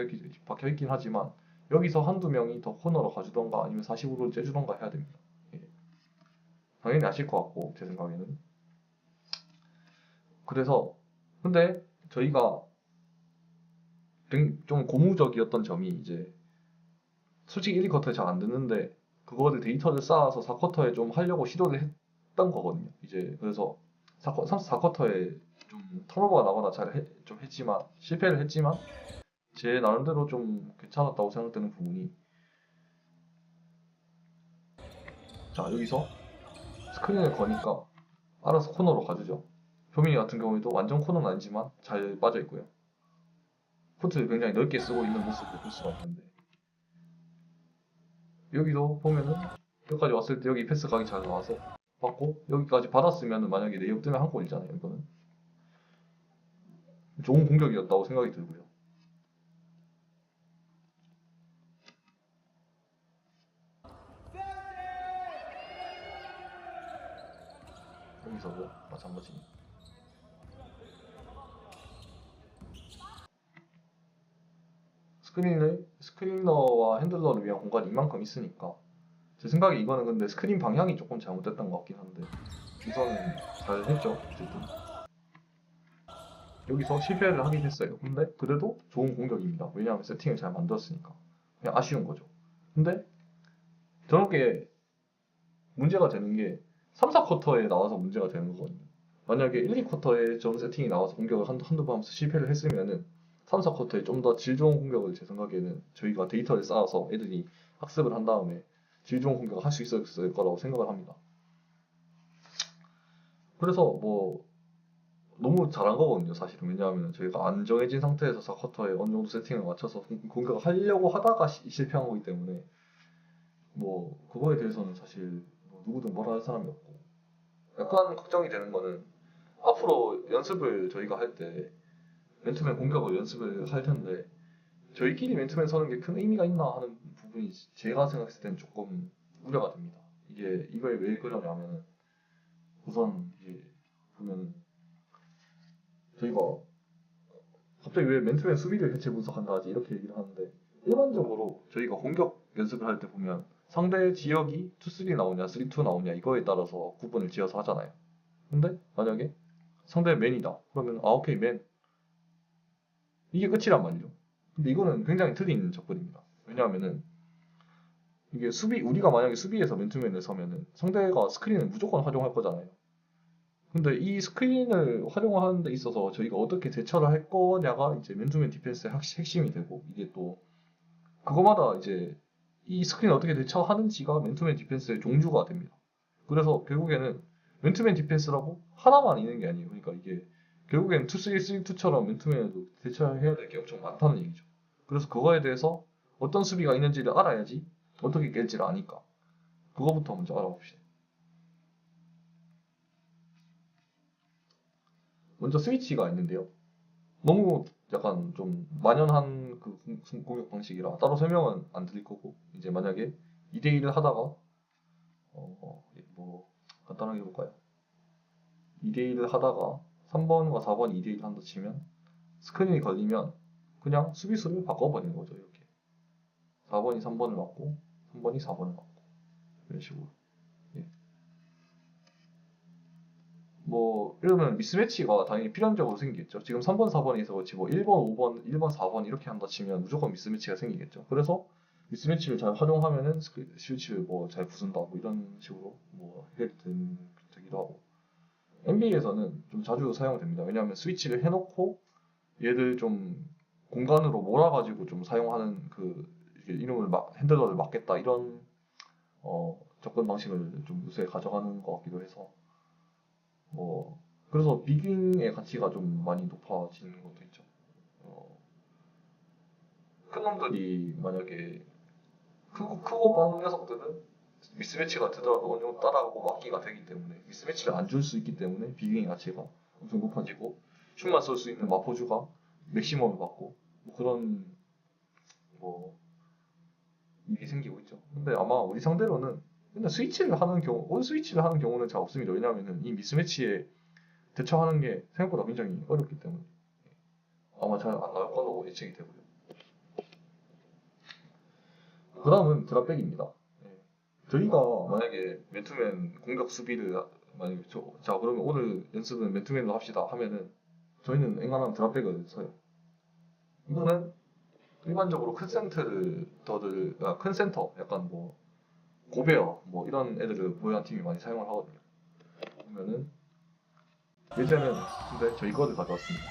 박혀 있긴 하지만 여기서 한두 명이 더 코너로 가주던가 아니면 45도를 째주던가 해야 됩니다. 예. 당연히 아실 것 같고 제 생각에는. 그래서 근데 저희가 좀 고무적이었던 점이 이제 솔직히 1, 2쿼터에 잘 안 됐는데 그거를 데이터를 쌓아서 4쿼터에 좀 하려고 시도를 했던 거거든요. 이제 그래서 4쿼터에 좀 턴오버가 나거나 좀 했지만 실패를 했지만 제 나름대로 좀 괜찮았다고 생각되는 부분이 자 여기서 스크린을 거니까 알아서 코너로 가주죠. 효민이 같은 경우에도 완전 코너는 아니지만 잘 빠져 있고요. 코트를 굉장히 넓게 쓰고 있는 모습을 볼 수가 있는데 여기도 보면은 여기까지 왔을 때 여기 패스 각이 잘 나와서 받고 여기까지 받았으면 만약에 레이업 뜨면 한 골이잖아요. 이거는 좋은 공격이었다고 생각이 들고요. 여기서도 마찬가지. 스크리너와 핸들러를 위한 공간이 이만큼 있으니까 제 생각에 이거는 근데 스크린 방향이 조금 잘못됐던 것 같긴 한데 우선 잘 했죠. 어쨌든 여기서 실패를 하긴 했어요. 근데 그래도 좋은 공격입니다. 왜냐하면 세팅을 잘 만들었으니까. 그냥 아쉬운 거죠. 근데 저런 게 문제가 되는 게 3, 4쿼터에 나와서 문제가 되는 거거든요. 만약에 1, 2쿼터에 전 세팅이 나와서 공격을 한두 번 하면서 실패를 했으면은 3, 4쿼터에 좀 더 질 좋은 공격을 제 생각에는 저희가 데이터를 쌓아서 애들이 학습을 한 다음에 질 좋은 공격을 할 수 있었을 거라고 생각을 합니다. 그래서 뭐 너무 잘한 거거든요, 사실은. 왜냐하면 저희가 안 정해진 상태에서 4쿼터에 어느 정도 세팅을 맞춰서 공격을 하려고 하다가 실패한 거기 때문에 뭐 그거에 대해서는 사실 뭐 누구든 뭐라 할 사람이 없고 약간 걱정이 되는 거는 앞으로 연습을 저희가 할 때 맨투맨 공격을 연습을 할 텐데 저희끼리 맨투맨 서는 게 큰 의미가 있나 하는 부분이 제가 생각했을 때는 조금 우려가 됩니다. 이게 이거에 왜 그러냐면 우선 이제 보면 저희가 갑자기 왜 맨투맨 수비를 해체 분석한다 하지 이렇게 얘기를 하는데 일반적으로 저희가 공격 연습을 할 때 보면 상대 지역이 2-3 나오냐 3-2 나오냐 이거에 따라서 구분을 지어서 하잖아요. 근데 만약에 상대 맨이다 그러면 오케이 맨 이게 끝이란 말이죠. 근데 이거는 굉장히 틀린 접근입니다. 왜냐하면은 이게 우리가 만약에 수비에서 맨투맨을 서면은 상대가 스크린을 무조건 활용할 거잖아요. 근데 이 스크린을 활용하는 데 있어서 저희가 어떻게 대처를 할 거냐가 이제 맨투맨 디펜스의 핵심이 되고 이게 또 그거마다 이제 이 스크린 어떻게 대처하는지가 맨투맨 디펜스의 종주가 됩니다. 그래서 결국에는 맨투맨 디펜스라고 하나만 있는 게 아니에요. 그러니까 이게 결국에는 2-3-3-2처럼 맨투맨에도 대처해야 될 게 엄청 많다는 얘기죠. 그래서 그거에 대해서 어떤 수비가 있는지를 알아야지 어떻게 깰지를 아니까 그거부터 먼저 알아봅시다. 먼저 스위치가 있는데요. 너무 약간 좀 만연한 그 공격 방식이라 따로 설명은 안 드릴 거고 이제 만약에 2대1을 하다가 뭐 간단하게 해볼까요? 2대1을 하다가 3번과 4번이 2대1 한다 치면 스크린이 걸리면 그냥 수비수를 바꿔버리는 거죠. 이렇게 4번이 3번을 맞고 3번이 4번을 맞고 이런 식으로. 예. 뭐 이러면 미스매치가 당연히 필연적으로 생기겠죠. 지금 3번, 4번에서 그렇지 뭐 1번, 5번, 1번, 4번 이렇게 한다 치면 무조건 미스매치가 생기겠죠. 그래서 미스매치를 잘 활용하면은 스위치를 뭐 잘 부순다 뭐 이런 식으로 뭐 되기도 하고 NBA에서는 좀 자주 사용됩니다. 왜냐하면 스위치를 해놓고 얘를 좀 공간으로 몰아가지고 좀 사용하는 그 핸들러를 막겠다 이런 접근 방식을 좀 요새 가져가는 것 같기도 해서 뭐 그래서 비깅의 가치가 좀 많이 높아지는 것도 있죠. 어, 큰 놈들이 만약에 크고 빠른 녀석들은 미스매치가 되더라도 어느 정도 따라가고 막기가 되기 때문에 미스매치를 안 줄 수 있기 때문에 비깅의 가치가 엄청 높아지고 슛만 쏠 수 있는 마포주가 맥시멈을 받고 뭐 그런 뭐 일이 생기고 있죠. 근데 아마 우리 상대로는 맨날 스위치를 하는 경우, 온 스위치를 하는 경우는 잘 없습니다. 왜냐하면은 이 미스매치에 대처하는 게 생각보다 굉장히 어렵기 때문에 아마 잘 안 나올 걸로 예측이 되고요. 그 다음은 드랍백입니다. 예. 저희가 만약에 맨투맨 공격 수비를 만약에 자 그러면 오늘 연습은 맨투맨으로 합시다 하면은 저희는 앵간한 드랍백을 써요. 이거는 일반적으로 큰 센터를 큰 센터 약간 뭐 고베어 뭐 이런 애들을 보유한 팀이 많이 사용을 하거든요. 보면은 예전에는 근데 저 이거를 가져왔습니다.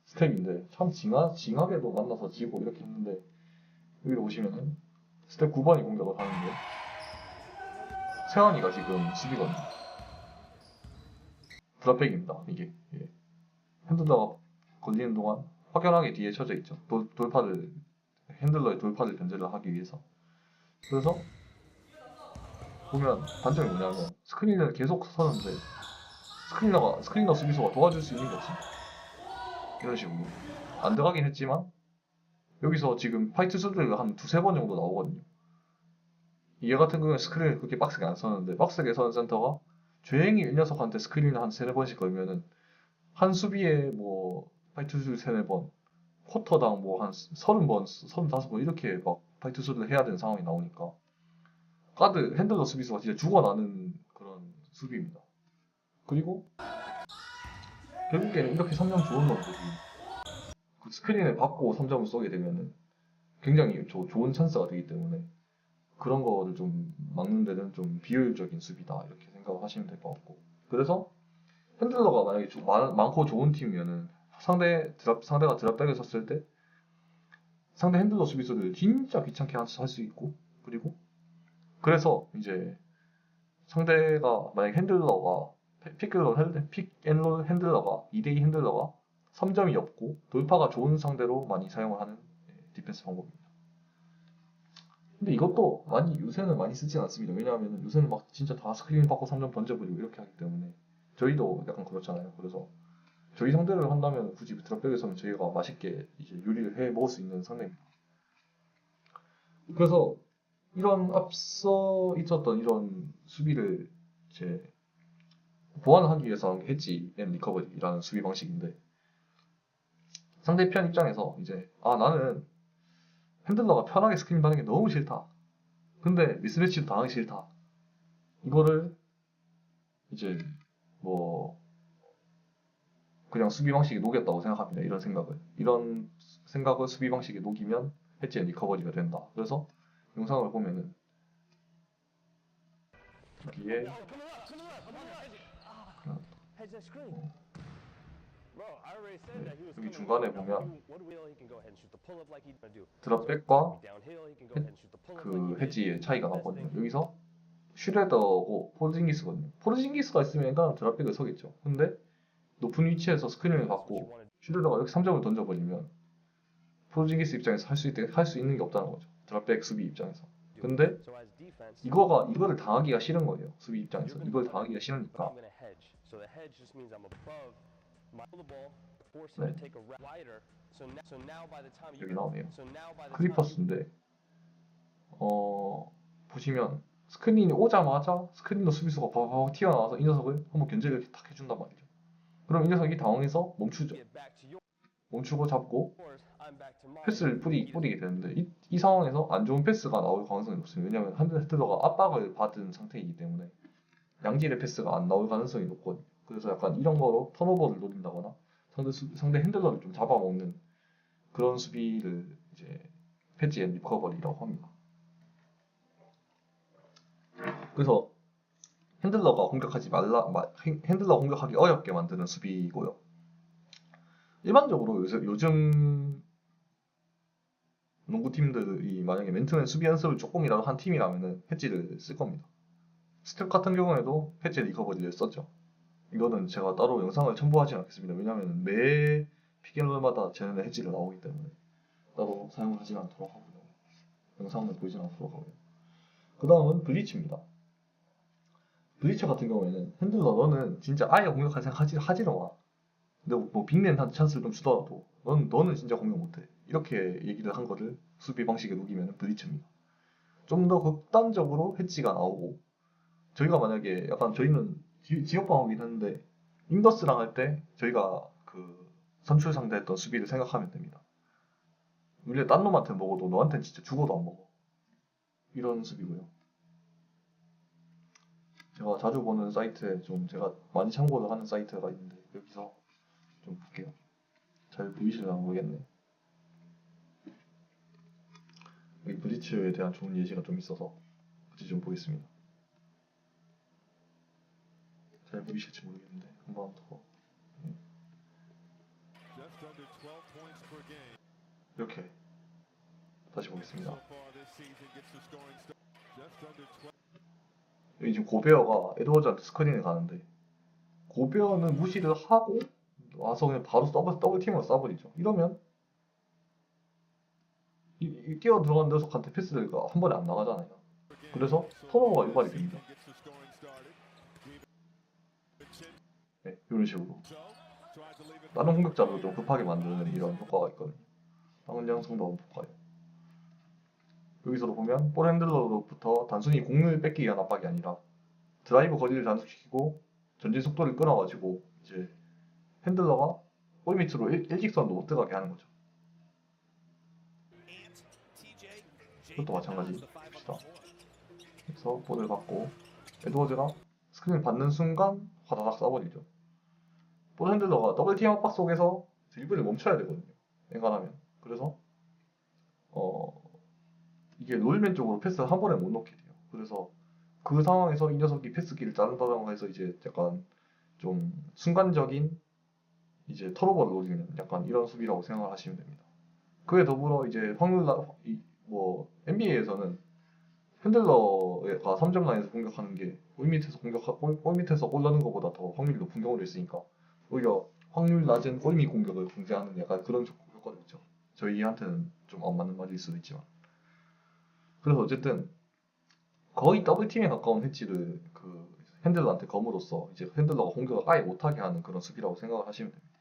스텝인데 참 징하게도 만나서 지고 이렇게 했는데 여기 보시면은 스텝 9번이 공격을 하는데 세환이가 지금 수비거든요. 드랍백입니다. 이게 예. 핸들러가 걸리는 동안 확연하게 뒤에 쳐져 있죠. 핸들러의 돌파를 견제를 하기 위해서. 그래서 보면 단점이 뭐냐면 스크린을 계속 서는데 스크리너 수비수가 도와줄 수 있는 게 없습니다. 이런 식으로 안 들어가긴 했지만 여기서 지금 파이트 수들이 한 두세 번 정도 나오거든요. 얘 같은 경우는 스크린을 그렇게 빡세게 안 썼는데 빡세게 서는 센터가 조용히 이 녀석한테 스크린을 한 세네 번씩 걸면은 한 수비에 뭐 파이트 수 세네 번 쿼터당 뭐 한 30번, 35번 이렇게 막 파이트 수를 해야 되는 상황이 나오니까 가드 핸들러 수비수가 진짜 죽어나는 그런 수비입니다. 그리고 결국에는 이렇게 3점 좋은 놈들이 그 스크린을 받고 3점을 쏘게 되면은 굉장히 좋은 찬스가 되기 때문에 그런 거를 좀 막는 데는 좀 비효율적인 수비다 이렇게 생각하시면 될 것 같고 그래서 핸들러가 만약에 많고 좋은 팀이면은 상대가 드랍백을 섰을 때 상대 핸들러 수비수를 진짜 귀찮게 할 수 있고 그리고 그래서 이제 상대가 만약 핸들러가 픽앤롤 핸들러가 2대2 핸들러가 3점이 없고 돌파가 좋은 상대로 많이 사용을 하는 디펜스 방법입니다. 근데 이것도 요새는 많이 쓰진 않습니다. 왜냐하면 요새는 막 진짜 다 스크린 받고 3점 던져버리고 이렇게 하기 때문에 저희도 약간 그렇잖아요. 그래서 저희 상대를 한다면 굳이 드랍백에서는 저희가 맛있게 이제 요리를 해 먹을 수 있는 상대입니다. 그래서 이런 앞서 있었던 이런 수비를 이제 보완하기 위해서 한 게 헤지 앤 리커버리라는 수비 방식인데 상대편 입장에서 이제 나는 핸들러가 편하게 스크린 받는 게 너무 싫다. 근데 미스매치도 당하기 싫다. 이거를 이제 뭐 그냥 수비 방식에 녹였다고 생각합니다. 이런 생각을 수비 방식에 녹이면 헤지 앤 리커버리가 된다. 그래서 영상을 보면은 여기에 여기 중간에 보면 드랍백과 그 헤지의 차이가 나거든요. 여기서 슈레더고 포르징기스거든요. 포르징기스가 있으면 일단 드랍백을 서겠죠. 근데 높은 위치에서 스크린을 받고 슈레더가 이렇게 3점을 던져버리면 포르징기스 입장에서 할 수 있는 게 없다는 거죠. 드랍백 수비 입장에서. 근데 이거를 당하기가 싫은 거예요. 수비 입장에서. 이걸 당하기가 싫으니까 네. 여기 나오네요. 클리퍼스인데 보시면 스크린이 오자마자 스크린도 수비수가 바바박 튀어나와서 이 녀석을 한번 견제를 탁 해준단 말이죠. 그럼 이 녀석이 당황해서 멈추죠. 멈추고 잡고 패스를 뿌리게 되는데 이 상황에서 안 좋은 패스가 나올 가능성이 높습니다. 왜냐하면 핸들러가 압박을 받은 상태이기 때문에 양질의 패스가 안 나올 가능성이 높거든요. 그래서 약간 이런 거로 턴오버를 노린다거나 상대 핸들러를 좀 잡아먹는 그런 수비를 이제 패지 앤 리커버리라고 합니다. 그래서 핸들러가 공격하기 어렵게 만드는 수비고요. 일반적으로 요즘 농구팀들이 만약에 맨투맨 수비 연습을 조금이라도 한 팀이라면은 패지를 쓸 겁니다. 스텝 같은 경우에도 패지 리커버리를 썼죠. 이거는 제가 따로 영상을 첨부하지 않겠습니다. 왜냐하면 매 픽앤롤마다 쟤네는 해지를 나오기 때문에 따로 사용을 하지 않도록 하고요. 영상을 보이지 않도록 하고요. 그 다음은 블리츠입니다. 블리츠 같은 경우에는 핸들러 너는 진짜 아예 공격할 생각 하지를 마. 근데 뭐 빅맨한테 찬스를 좀 주더라도 너는 진짜 공격 못해. 이렇게 얘기를 한 거를 수비 방식에 녹이면 블리츠입니다. 좀 더 극단적으로 해지가 나오고 저희가 만약에 약간 저희는 지역방어긴 한데 인더스랑 할 때 저희가 그 선출 상대했던 수비를 생각하면 됩니다. 우리가 딴 놈한테 먹어도 너한테는 진짜 죽어도 안 먹어. 이런 수비고요. 제가 자주 보는 사이트에 좀 제가 많이 참고를 하는 사이트가 있는데 여기서 좀 볼게요. 잘 보이시려나 모르겠네. 여기 브리츠에 대한 좋은 예시가 좀 있어서 같이 좀 보겠습니다. 잘 보이실지 모르겠는데 한번 더. 이렇게 다시 보겠습니다. 여기 지금 고베어가 에드워즈한테 스크린을 가는데 고베어는 무시를 하고 와서 그냥 바로 더블팀으로 쏴버리죠. 이러면 이 뛰어 들어간 녀석한테 패스가 한 번에 안 나가잖아요. 그래서 턴오버가 유발이 됩니다. 네, 이런 식으로 다른 공격자도 좀 급하게 만드는 이런 효과가 있거든요. 다른 양성도 한번 볼까요? 여기서도 보면 볼 핸들러로부터 단순히 공을 뺏기 위한 압박이 아니라 드라이브 거리를 단축시키고 전진 속도를 끌어가지고 이제 핸들러가 골 밑으로 일직선으로 못 들어가게 하는 거죠. 이것도 마찬가지 봅시다. 그래서 볼을 받고 에드워즈가 스크린을 받는 순간 화다닥 쏴버리죠. 볼 핸들러가 더블팀 압박 속에서 드리블을 멈춰야 되거든요. 앵간하면. 그래서 이게 롤맨 쪽으로 패스를 한 번에 못 넣게 돼요. 그래서 그 상황에서 이 녀석이 패스기를 자른다고 해서 이제 약간 좀 순간적인 이제 턴오버를 노리는 약간 이런 수비라고 생각을 하시면 됩니다. 그에 더불어 이제 뭐 NBA에서는 핸들러가 3점 라인에서 공격하는 게 골 밑에서 골 넣는 것보다 더 확률이 높은 경우도 있으니까 오히려 확률 낮은 골밑 공격을 공개하는 약간 그런 효과도 있죠. 저희한테는 좀 안 맞는 말일 수도 있지만. 그래서 어쨌든 거의 더블팀에 가까운 해치를 그 핸들러한테 검으로써 이제 핸들러가 공격을 아예 못하게 하는 그런 수비라고 생각을 하시면 됩니다.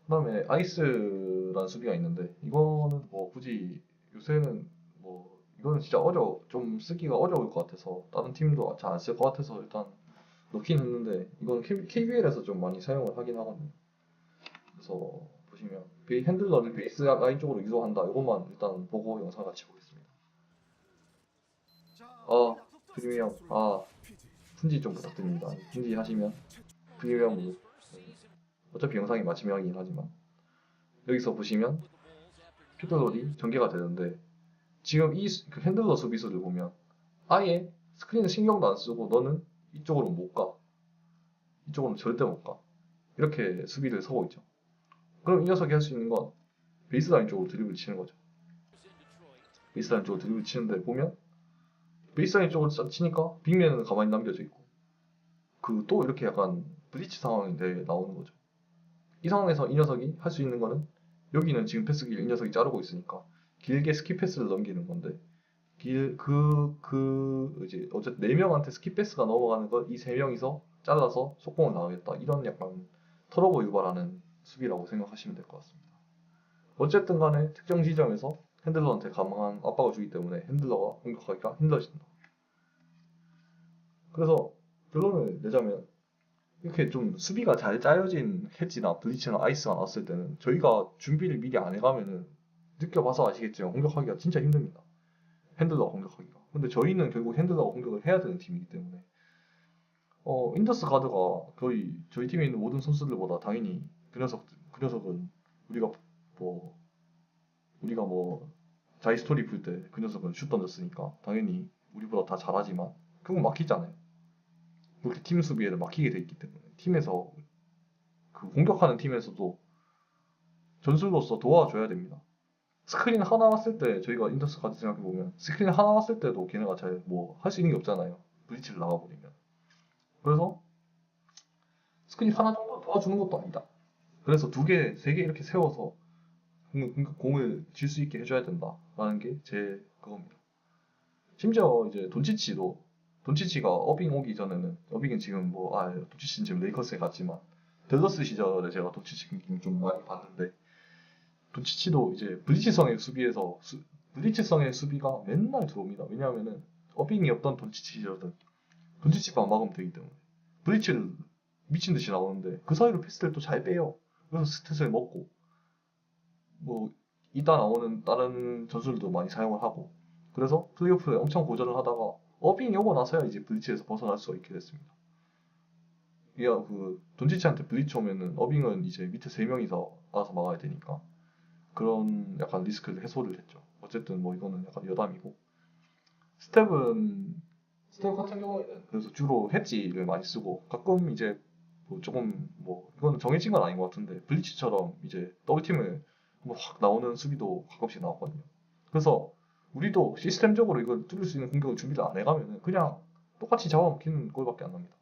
그 다음에 아이스라는 수비가 있는데 이거는 뭐 굳이 요새는 뭐 이거는 진짜 좀 쓰기가 어려울 것 같아서 다른 팀도 잘 안 쓸 것 같아서 일단 넣긴 했는데 이건 KBL에서 좀 많이 사용을 하긴 하거든요. 그래서 보시면 핸들러를 베이스 라인 쪽으로 유도한다. 이것만 일단 보고 영상 같이 보겠습니다. 프리미엄 품지 좀 부탁드립니다. 품지 하시면 프리미엄으로 어차피 영상이 마지막이긴 하지만 여기서 보시면 피드롤이 전개가 되는데 지금 그 핸들러 수비수를 보면 아예 스크린에 신경도 안 쓰고 너는 이쪽으로 못 가. 이쪽으로는 절대 못 가. 이렇게 수비를 서고 있죠. 그럼 이 녀석이 할 수 있는 건 베이스라인 쪽으로 드리블 치는 거죠. 베이스라인 쪽으로 드리블 치는데 보면 베이스라인 쪽으로 치니까 빅맨은 가만히 남겨져 있고 그 또 이렇게 약간 브리치 상황인데 나오는 거죠. 이 상황에서 이 녀석이 할 수 있는 거는 여기는 지금 패스기를 이 녀석이 자르고 있으니까 길게 스킵 패스를 넘기는 건데 이제 어쨌든 4명한테 스킵 패스가 넘어가는 걸 이 3명이서 잘라서 속공을 나가겠다. 이런 약간 턴오버 유발하는 수비라고 생각하시면 될 것 같습니다. 어쨌든 간에 특정 지점에서 핸들러한테 강한 압박을 주기 때문에 핸들러가 공격하기가 힘들어진다. 그래서 결론을 내자면 이렇게 좀 수비가 잘 짜여진 해지나 브리치나 아이스가 나왔을 때는 저희가 준비를 미리 안 해가면은 느껴봐서 아시겠지만 공격하기가 진짜 힘듭니다. 핸들러가 공격하기가. 근데 저희는 결국 핸들러가 공격을 해야 되는 팀이기 때문에 인더스 가드가 거의 저희 팀에 있는 모든 선수들보다 당연히 그 녀석은 우리가 뭐 자이스토리 풀 때 그 녀석은 슛 던졌으니까 당연히 우리보다 다 잘하지만 결국 막히잖아요. 그렇게 팀 수비에는 막히게 돼 있기 때문에 팀에서 그 공격하는 팀에서도 전술로서 도와줘야 됩니다. 스크린 하나 왔을 때 저희가 인더스 가드 생각해보면 스크린 하나 왔을 때도 걔네가 잘 뭐 할 수 있는 게 없잖아요. 브리치를 나가버리면. 그래서 스크린 하나 정도 도와주는 것도 아니다. 그래서 2개, 3개 이렇게 세워서 공을 질 수 있게 해줘야 된다라는 게 제 그겁니다. 심지어 이제 돈치치가 어빙 오기 전에는 어빙은 지금 돈치치는 지금 레이커스에 갔지만 댈러스 시절에 제가 돈치치 경기 좀 많이 봤는데 돈치치도 이제 블리츠성의 수비가 맨날 들어옵니다. 왜냐하면은 어빙이 없던 돈치치 시절은 돈치치만 막으면 되기 때문에 블리츠를 미친 듯이 나오는데 그 사이로 패스를 또 잘 빼요. 그래서 스탯을 먹고 뭐 이따 나오는 다른 전술도 많이 사용을 하고 그래서 플레이오프에 엄청 고전을 하다가 어빙이 오고 나서야 이제 블리츠에서 벗어날 수 있게 됐습니다. 이야 그 돈치치한테 블리츠 오면은 어빙은 이제 밑에 세 명이서 알아서 막아야 되니까 그런 약간 리스크를 해소를 했죠. 어쨌든 뭐 이거는 약간 여담이고 스텝 같은 경우에는 그래서 주로 헤지를 많이 쓰고 가끔 이제 뭐 조금 뭐 이건 정해진 건 아닌 것 같은데 블리츠처럼 이제 더블팀을 한번 확 나오는 수비도 가끔씩 나왔거든요. 그래서 우리도 시스템적으로 이걸 뚫을 수 있는 공격을 준비를 안 해가면은 그냥 똑같이 잡아먹히는 꼴밖에 안 납니다.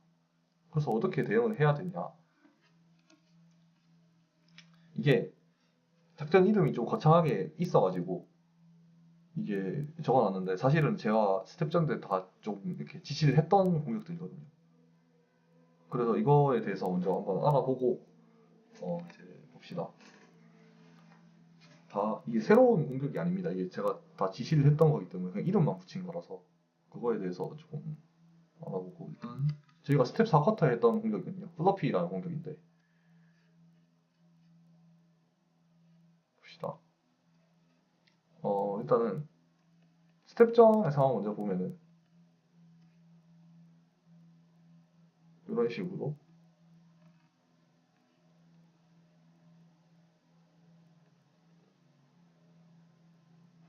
그래서 어떻게 대응을 해야 되냐? 이게 작전 이름이 좀 거창하게 있어가지고 이게 적어놨는데 사실은 제가 스텝전 때 다 좀 이렇게 지시를 했던 공격들이거든요. 그래서 이거에 대해서 먼저 한번 알아보고 이제 봅시다. 다 이게 새로운 공격이 아닙니다. 이게 제가 다 지시를 했던 거기 때문에 그냥 이름만 붙인 거라서 그거에 대해서 조금 알아보고 일단 저희가 스텝 4쿼터에 했던 공격이거든요. 플러피라는 공격인데 봅시다. 일단은 스텝전의 상황 먼저 보면은 이런 식으로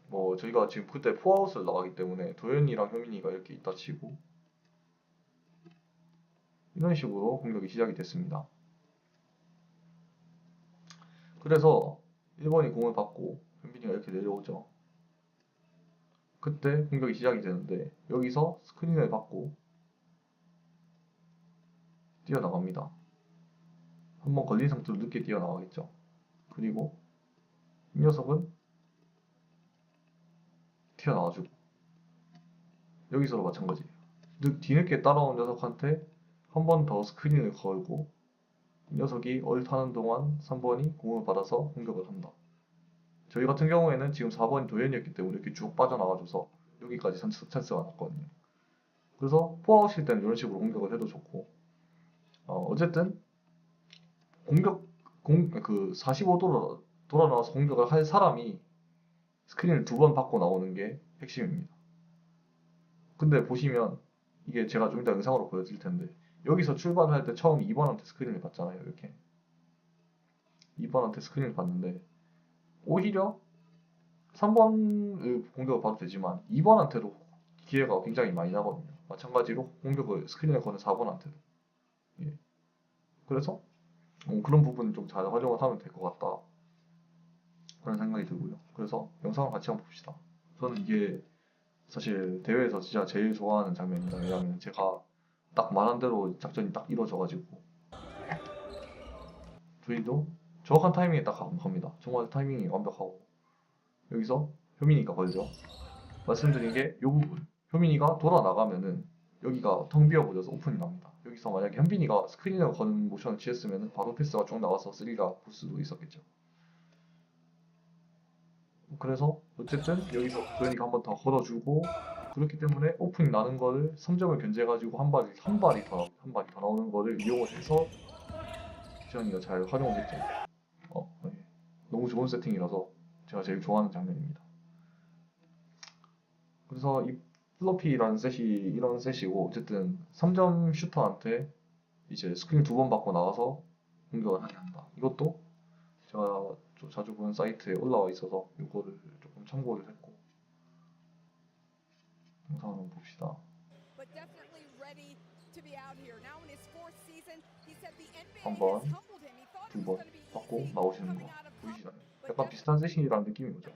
뭐 저희가 지금 그때 포아웃을 나가기 때문에 도현이랑 효민이가 이렇게 있다 치고 이런 식으로 공격이 시작이 됐습니다. 그래서 1번이 공을 받고 현빈이가 이렇게 내려오죠. 그때 공격이 시작이 되는데 여기서 스크린을 받고 뛰어나갑니다. 한번 걸린 상태로 늦게 뛰어나가겠죠. 그리고 이 녀석은 튀어나와주고 여기서도 마찬가지예요. 뒤늦게 따라온 녀석한테 한 번 더 스크린을 걸고 이 녀석이 얼타는 동안 3번이 공을 받아서 공격을 한다. 저희 같은 경우에는 지금 4번이 도현이었기 때문에 이렇게 쭉 빠져나가줘서 여기까지 찬스가 났거든요. 그래서 포아웃일 때는 이런 식으로 공격을 해도 좋고 어쨌든 공격 그 45도로 돌아 나와서 공격을 할 사람이 스크린을 두 번 받고 나오는 게 핵심입니다. 근데 보시면 이게 제가 좀 이따 영상으로 보여드릴 텐데 여기서 출발을 할 때 처음 2번한테 스크린을 받잖아요. 이렇게 2번한테 스크린을 받는데 오히려 3번을 공격을 봐도 되지만 2번한테도 기회가 굉장히 많이 나거든요. 마찬가지로 공격을 스크린을 거는 4번한테도. 예. 그래서 그런 부분을 좀 잘 활용을 하면 될 것 같다. 그런 생각이 들고요. 그래서 영상을 같이 한번 봅시다. 저는 이게 사실 대회에서 진짜 제일 좋아하는 장면입니다. 왜냐하면 제가 딱 말한 대로 작전이 딱 이루어져가지고 저희도 정확한 타이밍에 딱 갑니다. 정말 타이밍이 완벽하고 여기서 효민이가 걸죠. 말씀드린 게 이 부분. 효민이가 돌아 나가면은 여기가 텅 비어버려서 오픈이 납니다. 여기서 만약에 현빈이가 스크린을 거는 모션을 취했으면 바로 패스가 쭉 나와서 3가 볼 수도 있었겠죠. 그래서 어쨌든 여기서 도현이가 한 번 더 걸어주고 그렇기 때문에 오픈이 나는 거를 3점을 견제해가지고 한 발이 더 나오는 거를 이용을 해서 지현이가 잘 활용을 했죠. 네. 너무 좋은 세팅이라서 제가 제일 좋아하는 장면입니다. 그래서 이 플로피라는 셋이 이런 셋이고 어쨌든 3점 슈터한테 이제 스크린 두 번 받고 나와서 공격을 하게 한다. 이것도 제가 좀 자주 보는 사이트에 올라와 있어서 이거를 조금 참고를 했고 영상 한번 봅시다. 한 번, 두 번 받고 나오시는 거 보이시나요? 약간 비슷한 셋이라는 느낌인 거죠.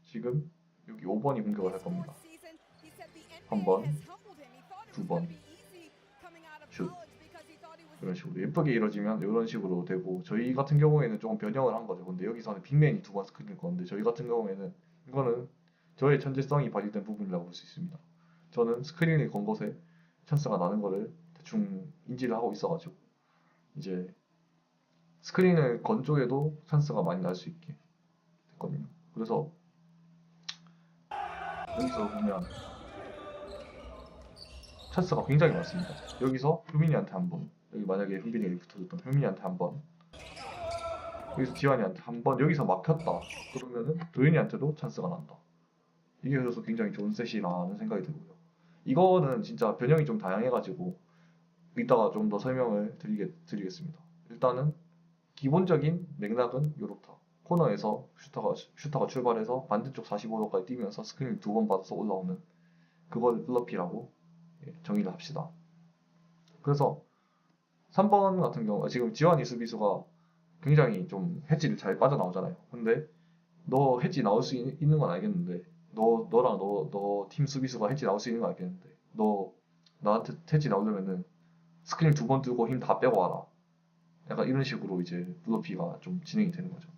지금 여기 5번이 공격을 할 겁니다. 한 번, 두 번, 슛. 이런 식으로 예쁘게 이루어지면 이런 식으로 되고 저희 같은 경우에는 조금 변형을 한 거죠. 근데 여기서는 빅맨이 두 번 스크린을 거는데 저희 같은 경우에는 이거는 저의 천재성이 발휘된 부분이라고 볼 수 있습니다. 저는 스크린을 건 것에 찬스가 나는 거를 대충 인지를 하고 있어가지고 이제 스크린을 건 쪽에도 찬스가 많이 날 수 있게 됐거든요. 그래서 여기서 보면 찬스가 굉장히 많습니다. 여기서 효민이한테 한 번, 여기 만약에 현빈이가 붙어줬던 효민이한테 한 번, 여기서 지환이한테 한 번, 여기서 막혔다. 그러면은 도윤이한테도 찬스가 난다. 이게 그래서 굉장히 좋은 셋이라는 생각이 들고요. 이거는 진짜 변형이 좀 다양해가지고 이따가 좀 더 설명을 드리겠습니다. 일단은 기본적인 맥락은 이렇다. 코너에서 슈터가 출발해서 반대쪽 45도까지 뛰면서 스크린을 2번 받아서 올라오는 그걸 플러피라고 정의를 합시다. 그래서 3번 같은 경우 지금 지환이 수비수가 굉장히 좀 해지를 잘 빠져나오잖아요. 근데 너 해지 나올 수 있는 건 알겠는데 너랑 너 팀 수비수가 해지 나올 수 있는 건 알겠는데 너 나한테 해지 나오려면은 스크린 2번 뜨고 힘 다 빼고 와라. 약간 이런 식으로 이제 블러피가 좀 진행이 되는 거죠.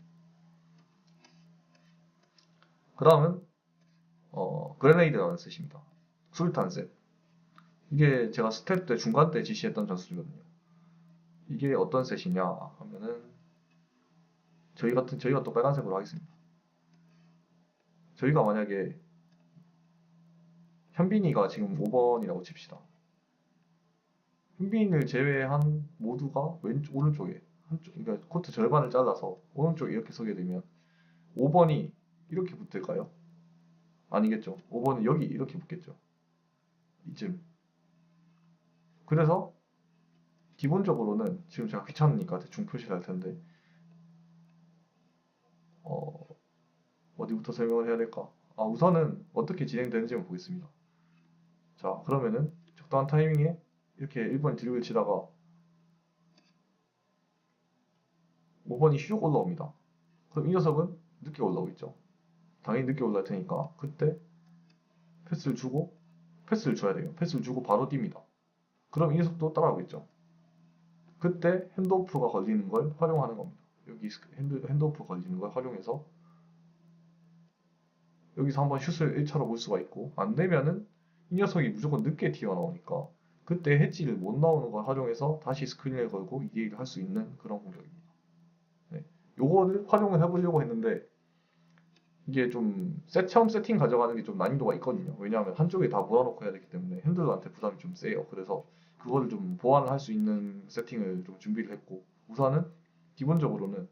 그 다음은 그레네이드라는 셋입니다. 수류탄 셋. 이게 제가 스텝 때 중간 때 지시했던 전술이거든요. 이게 어떤 셋이냐 하면은 저희가 또 빨간색으로 하겠습니다. 저희가 만약에 현빈이가 지금 5번이라고 칩시다. 현빈을 제외한 모두가 오른쪽에 그러니까 코트 절반을 잘라서 오른쪽에 이렇게 서게 되면 5번이 이렇게 붙을까요? 아니겠죠. 5번은 여기 이렇게 붙겠죠. 이쯤. 그래서 기본적으로는 지금 제가 귀찮으니까 대충 표시를 할 텐데 어디부터 설명을 해야 될까? 우선은 어떻게 진행되는지만 보겠습니다. 자, 그러면은 적당한 타이밍에 이렇게 1번이 드리블 치다가 5번이 슉 올라옵니다. 그럼 이 녀석은 늦게 올라오겠죠. 당연히 늦게 올라올 테니까 그때 패스를 주고 패스를 줘야 돼요. 패스를 주고 바로 뜁니다. 그럼 이 녀석도 따라오겠죠. 그때 핸드오프가 걸리는 걸 활용하는 겁니다. 여기 핸드오프 걸리는 걸 활용해서 여기서 한번 슛을 1차로 볼 수가 있고 안 되면은 이 녀석이 무조건 늦게 튀어나오니까 그때 해지를 못 나오는 걸 활용해서 다시 스크린을 걸고 2대1을 할 수 있는 그런 공격입니다. 네. 요거를 활용을 해보려고 했는데 이게 좀 처음 세팅 가져가는 게 좀 난이도가 있거든요. 왜냐하면 한쪽에 다 몰아놓고 해야 되기 때문에 핸들러한테 부담이 좀 세요. 그래서 그거를 좀 보완을 할 수 있는 세팅을 좀 준비를 했고 우선은 기본적으로는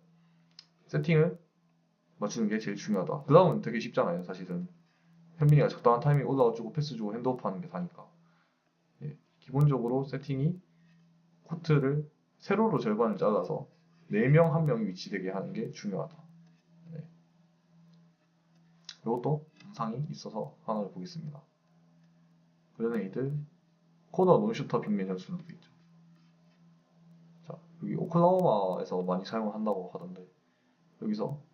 세팅을 맞추는 게 제일 중요하다. 그 다음은 되게 쉽잖아요. 사실은 현민이가 적당한 타이밍에 올라와주고 패스 주고 핸드오프 하는 게 다니까. 예, 기본적으로 세팅이 코트를 세로로 절반을 잘라서 4명 1명이 위치되게 하는 게 중요하다. 네. 이것도 영상이 있어서 하나를 보겠습니다. 그레네이드 코너 논슈터 빅맨 전술도 있죠. 자, 여기 오클라호마에서 많이 사용을 한다고 하던데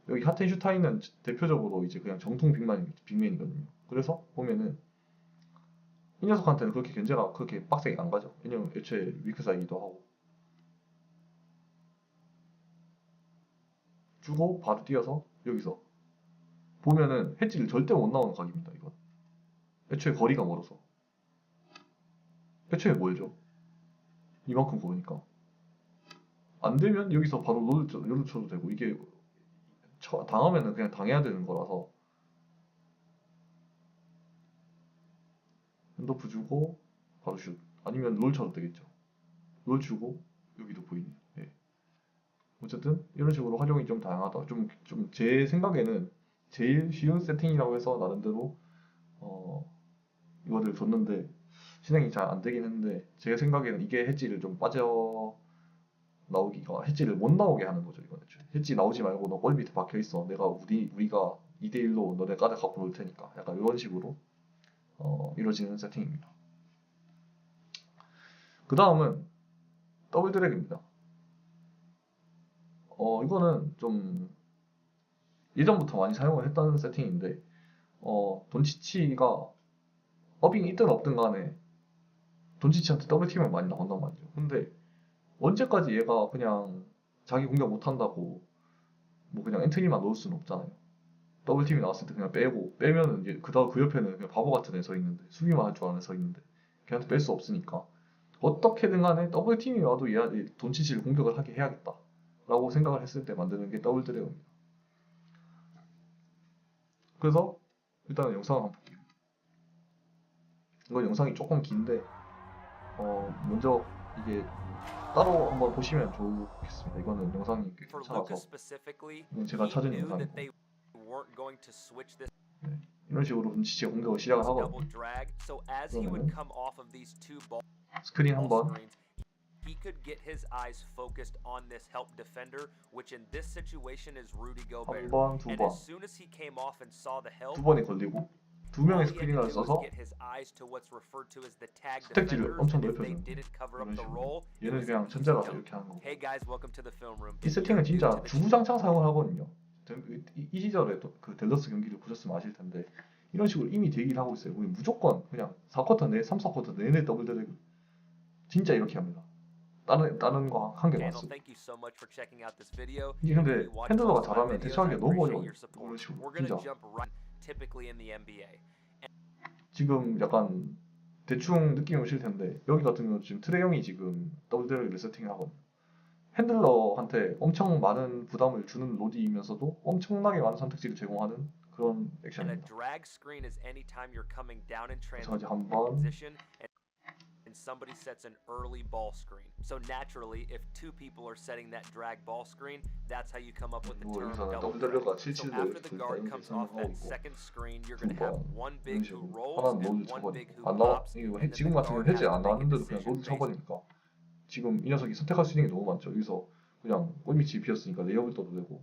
여기 하텐슈타인은 대표적으로 이제 그냥 정통 빅맨이거든요. 그래서 보면은 이 녀석한테는 그렇게 견제가 그렇게 빡세게 안 가죠. 왜냐면 애초에 위크사이기도 하고 주고 바로 뛰어서 여기서 보면은 해지를 절대 못 나오는 각입니다. 이건 애초에 거리가 멀어서 애초에 멀죠. 이만큼 보니까 안 되면 여기서 바로 롤을 쳐도 되고 이게 당하면은 그냥 당해야 되는 거라서 핸드오프 주고 바로 슛 아니면 롤 쳐도 되겠죠. 롤 주고 여기도 보이네. 예. 어쨌든 이런 식으로 활용이 좀 다양하다. 좀 제 생각에는 제일 쉬운 세팅이라고 해서 나름대로 이거를 줬는데 실행이 잘 안 되긴 했는데 제 생각에는 이게 해지를 좀 빠져 나오기가 해지를 못 나오게 하는 거죠. 이거는 해지 나오지 말고 너 골 밑에 박혀 있어. 우리가 2대1로 너네 까지 갖고 놀 테니까 약간 이런 식으로 이루어지는 세팅입니다. 그 다음은 더블 드랙입니다. 이거는 좀 예전부터 많이 사용을 했던 세팅인데 돈치치가 어빙이 있든 없든 간에 돈치치한테 더블팀을 많이 나온단 말이죠. 근데 언제까지 얘가 그냥 자기 공격 못한다고 뭐 그냥 엔트리만 넣을 수는 없잖아요. 더블팀이 나왔을 때 그냥 빼면은 이제 그 옆에는 그냥 바보 같은 애 서 있는데 수비만 할 줄 아는 애 서 있는데 걔한테 뺄 수 없으니까 어떻게든 간에 더블팀이 와도 얘 돈치치를 공격을 하게 해야겠다 라고 생각을 했을 때 만드는 게 더블 드래곤입니다. 그래서 일단은 영상을 한번 볼게요. 이건 영상이 조금 긴데 먼저 이게 따로 한번 보시면 좋겠습니다. 이거는 영상이 꽤 For 괜찮아서 Lucas specifically, 이건 제가 he 찾은 knew that they 영상이고 weren't going to switch this 네, 이런 식으로 눈치채 공격을 시작을 double 하거든요. drag. So as he would 그러면은 come off of these two ball 스크린 한번 screens, he could get his eyes focused on this help defender, which in this situation is Rudy Gobert. 한 번, 두 And 번, as soon as he came off and saw the help, 두 번이 걸리고 두 all 명의 he had to 스크린을 do was 써서 get his eyes to what's referred to as the tag 스택지를 defenders, 엄청 and if they 넓혀주는 didn't cover 이런 up the 식으로 roll, it 얘는 was 그냥 an easy 천재라서 dunk. 이렇게 하는 거고 Hey guys, welcome to the film room. 이 If you're 세팅은 new to 진짜 the 주구장창 사용을 하거든요. 이 시절에 또 그 댈러스 경기를 보셨으면 아실 텐데 이런 식으로 이미 대기를 하고 있어요. 우리 무조건 그냥 4쿼터 내 3, 4쿼터 내내 더블 드래그 진짜 이렇게 합니다. 다른 거 한 개 channel, 많습니다. thank you so much for checking out this video. 이게 If 근데 you watch 핸들러가 most of my 잘하면 videos, I 대처하기가 너무 appreciate 어려워요. your 이런 support. 식으로 We're gonna 진짜 jump right typically in the NBA. 지금 약간 대충 느낌이 오실 텐데 여기 같은 경우는 지금 트레 형이 지금 더블 드래그를 세팅을 하거든요. 핸들러한테 엄청 많은 부담을 주는 로디이면서도 엄청나게 많은 선택지를 제공하는 그런 And a 액션입니다. drag screen is anytime you're coming down in 그래서 이제 한번 transition and somebody sets an early ball screen. So naturally, if two people are setting that drag ball screen, that's how you come up with the 그리고 term 여기서는 double 더블 drag. 드래그가 So 77대 after the guard 이렇게 comes off 설명하고 that 있고 second screen, you're 두 going to have 번 one 이런 big who 식으로 rolls 하나는 and 로드 one big 쳐버리고 who 안 나와 pops. 이거 And then 지금 the 같은 경우 guard 해제 has 안 to make a 나왔는데도 그냥 decision 로드 based 쳐버리니까 지금 이 녀석이 선택할 수 있는 게 너무 많죠. 여기서 그냥 골밑이 비었으니까 레이업을 떠도 되고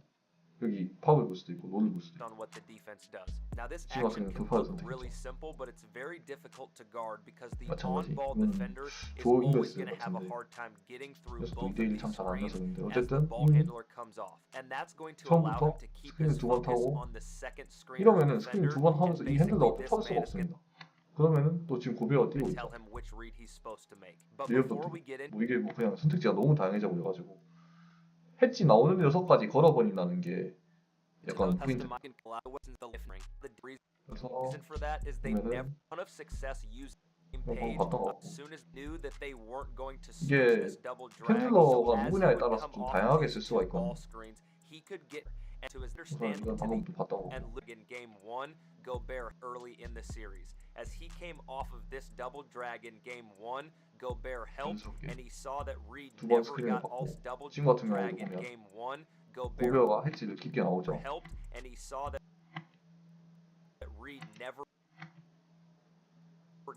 여기 파워를 볼 수도 있고 롤을 볼 수도 있고 on what the defense does. Now this 지금 action 같은 can 경우 look 돌파를 really 선택했죠. simple, but it's very difficult to guard because the 마찬가지 on-ball 이건 defender is 조 always 인베스 going to have a 같은데 hard time getting through 녀석도 both of 2대1 these 참 잘하는 screens 녀석인데 as the 어쨌든 ball 이미 handler comes off, and that's going to allow him 처음부터 to keep 스크린 his 두 번 focus 타고 on the second screen 이러면은 스크린 defender, 두 번 and 하면서 이 basically 핸들러가 또 this 찾을 수가 man is going 없습니다. 그러면은 또 지금 고베어가 to 뛰고 tell 있죠. him which read he's supposed to make. But 레이업도 before 뛰고 we get in, 뭐 이게 뭐 그냥 선택지가 너무 다양해져 버려가지고 해치 나오는 녀석까지 걸어버린다는 게 to 약간 the 포인트. custom the lifting. The 그래서 reason for that is they 보면은 never had enough success using 이건 page 봤던 것 as 같고 soon as knew that they weren't going to switch 이게 this double drag. So 핸들러가 as he 누구냐에 would 따라서 come 좀 off of 다양하게 these 쓸 two 수가 ball 있거든요. screens, he could get to his 우선 understand 이건 to 방금 the 봤던 거고 and look in game one, Gobert early in the series. As he came off of this double drag in game one, Gobert helped, 연속에 and he saw that Reed 두 번 never 스크린을 got all 받고 double 지금 같은 drag 경우도 in 보면 game one. Gobert 고베어가 해치를 깊게 나오죠. helped, and he saw that Reed never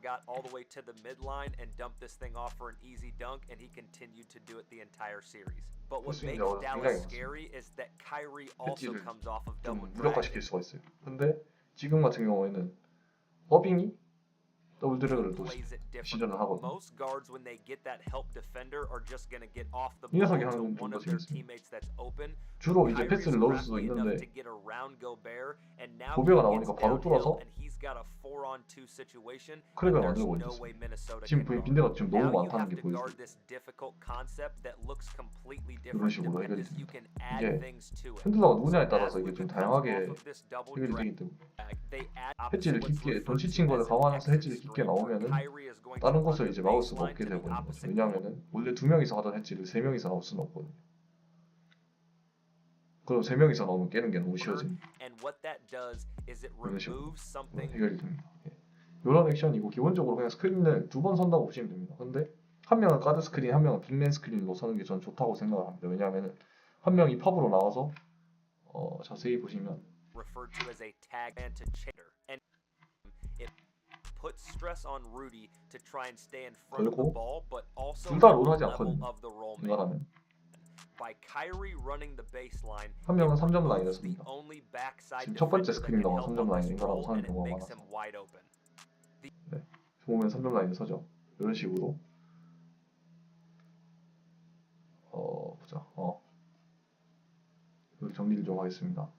got all the way to the midline and dumped this thing off for an easy dunk, and he continued to do it the entire series. But what makes Dallas scary is that Kyrie also 해치를 comes off of 좀 double drag. 무력화시킬 수가 있어요. 근데 지금 같은 경우에는 어빙이 더블 드래그를 또 Plays it 시전을 differently. 하거든요. Most guards, when they get that help defender, are just going to get off the 이 ball 녀석이 to 하는 건 one 좀 더 of their 재밌습니다. teammates that's open. 주로 이제 Kyrie's 패스를 넣을 수도 crafty enough to 있는데 get around Gobert, and now 고베어가 he gets 나오니까 바로 downhill, 뚫어서 and he's got a 4-on-2 situation. 크랙을 There's 만들고 no 있었어요. way Minnesota 지금 can guard. 빈대가 지금 너무 Now you 많다는 have 게 to 보여요. guard this difficult concept that looks completely 이런 different 식으로 depending 해결이 you 됩니다. can add 이게 things to it. 핸들러가 So 누구냐에 as 따라서 이게 Luka 좀 comes 다양하게 off of this double 해결이 drag, 되기 때문에 they add 해치를 opposite what's 깊게 referred 돈치 to 친 거를 as an 감안해서 exit 해치를 깊게 screen, where 나오면은 Kyrie is going to 다른 run 것을 the 이제 막을 수가 baseline 없게 to the 되거든요. opposite 왜냐하면은 원래 두 명이서 하던 해치를 세 명이서 나올 수는 없거든요. 그럼 세 명이서 나오면 깨는 게 너무 쉬워집니다. And what that does is it 이런 식으로 removes something. 해결이 됩니다. 예. 이런 액션이고 기본적으로 그냥 스크린을 두 번 선다고 보시면 됩니다. 근데 한 명은 가드 스크린, 한 명은 빅맨 스크린으로 서는 게 전 좋다고 생각을 합니다. 왜냐하면 한 명이 팝으로 나와서 자세히 보시면 Referred to as a tag and to chaser, and it puts stress on Rudy to try and stay in front of the 걸고 ball, but also 둘 다 at the 롤하지 level 않거든요. of the roll man. 인간하면 By Kyrie running the baseline, 한 명은 it 3점 removes 라인이었습니다. the only backside 지금 첫 번째 defender that 스크린 can 나와 help 3점 on 라인 this 인간하고 roll, 사는 and it 경우가 makes 많아서 him wide open. 보면 3점 라인에 서죠. 이런 식으로 보자. 여기 정리를 좀 하겠습니다.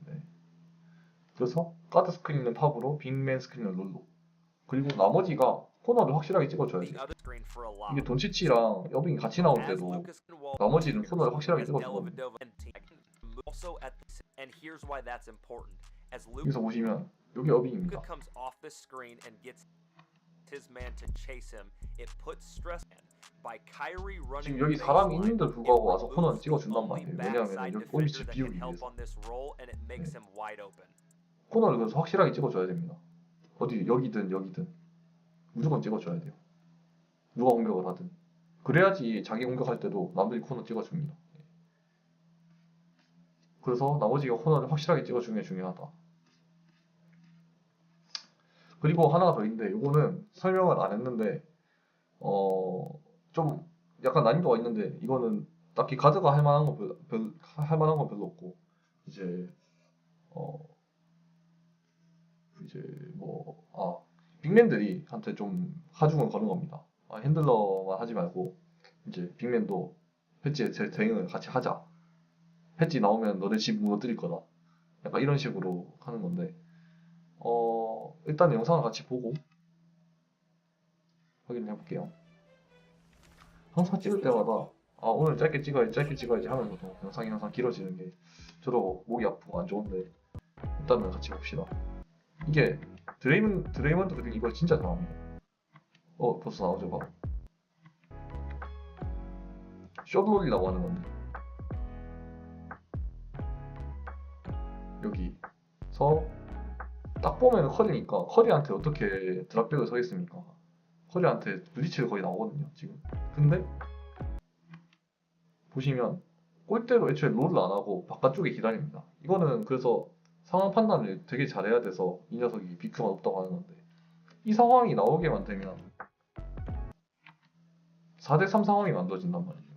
네. 그래서 가드 스크린은 팝으로, 빅맨 스크린은 롤로. 그리고 나머지가 코너를 확실하게 찍어줘야 The 돼요. other screen for a lob. 이게 돈치치랑 여빙이 같이 나올 As 때도 Lucas and Wall 나머지는 코너를 확실하게 as 찍어주거든요. Dellavedova and team. Also at the, and here's why that's important. As 여기서 보시면 여기 Luka 여빙입니다. comes off the screen and gets his man to chase him, it puts stress in. By Kyrie running 지금 여기 the 사람이 baseline, 있는데도 it 불구하고 와서 removes 코너를 the 찍어준단 only 말이에요. backside 왜냐하면 여기 defender 골밑을 that can 비우기 help 위해서 on this roll, and it makes him wide open. 코너를 그래서 확실하게 찍어줘야 됩니다. 어디 여기든 무조건 찍어줘야 돼요. 누가 공격을 하든. 그래야지 자기 공격할 때도 남들이 코너 찍어줍니다. 그래서 나머지가 코너를 확실하게 찍어주는 게 중요하다. 그리고 하나가 더 있는데 이거는 설명을 안 했는데 좀 약간 난이도가 있는데 이거는 딱히 가드가 할 만한 건 할 만한 건 별로 없고 이제 어 이제 빅맨들이 한테 좀 하중을 거는 겁니다. 핸들러만 하지 말고 이제 빅맨도 패지에 대응을 같이 하자. 패지 나오면 너네 집 무너뜨릴 거다. 약간 이런 식으로 하는 건데 일단 영상을 같이 보고 확인을 해볼게요. 항상 찍을 때마다 오늘 짧게 찍어야지 하면서도 영상이 항상 길어지는 게 저도 목이 아프고 안 좋은데 일단은 같이 봅시다. 이게 드레이먼드 그린 이거 진짜 잘합니다. 벌써 나오죠 봐. 숏롤이라고 하는 건데 여기서 딱 보면 커리니까 커리한테 어떻게 드랍백을 서있습니까? 커리한테 블리치를 거의 나오거든요 지금. 근데 보시면 골대로 애초에 롤을 안 하고 바깥쪽에 기다립니다. 이거는 그래서 상황 판단을 되게 잘해야 돼서 이 녀석이 비크가 높다고 하는 건데 이 상황이 나오게만 되면 4대3 상황이 만들어진단 말이에요.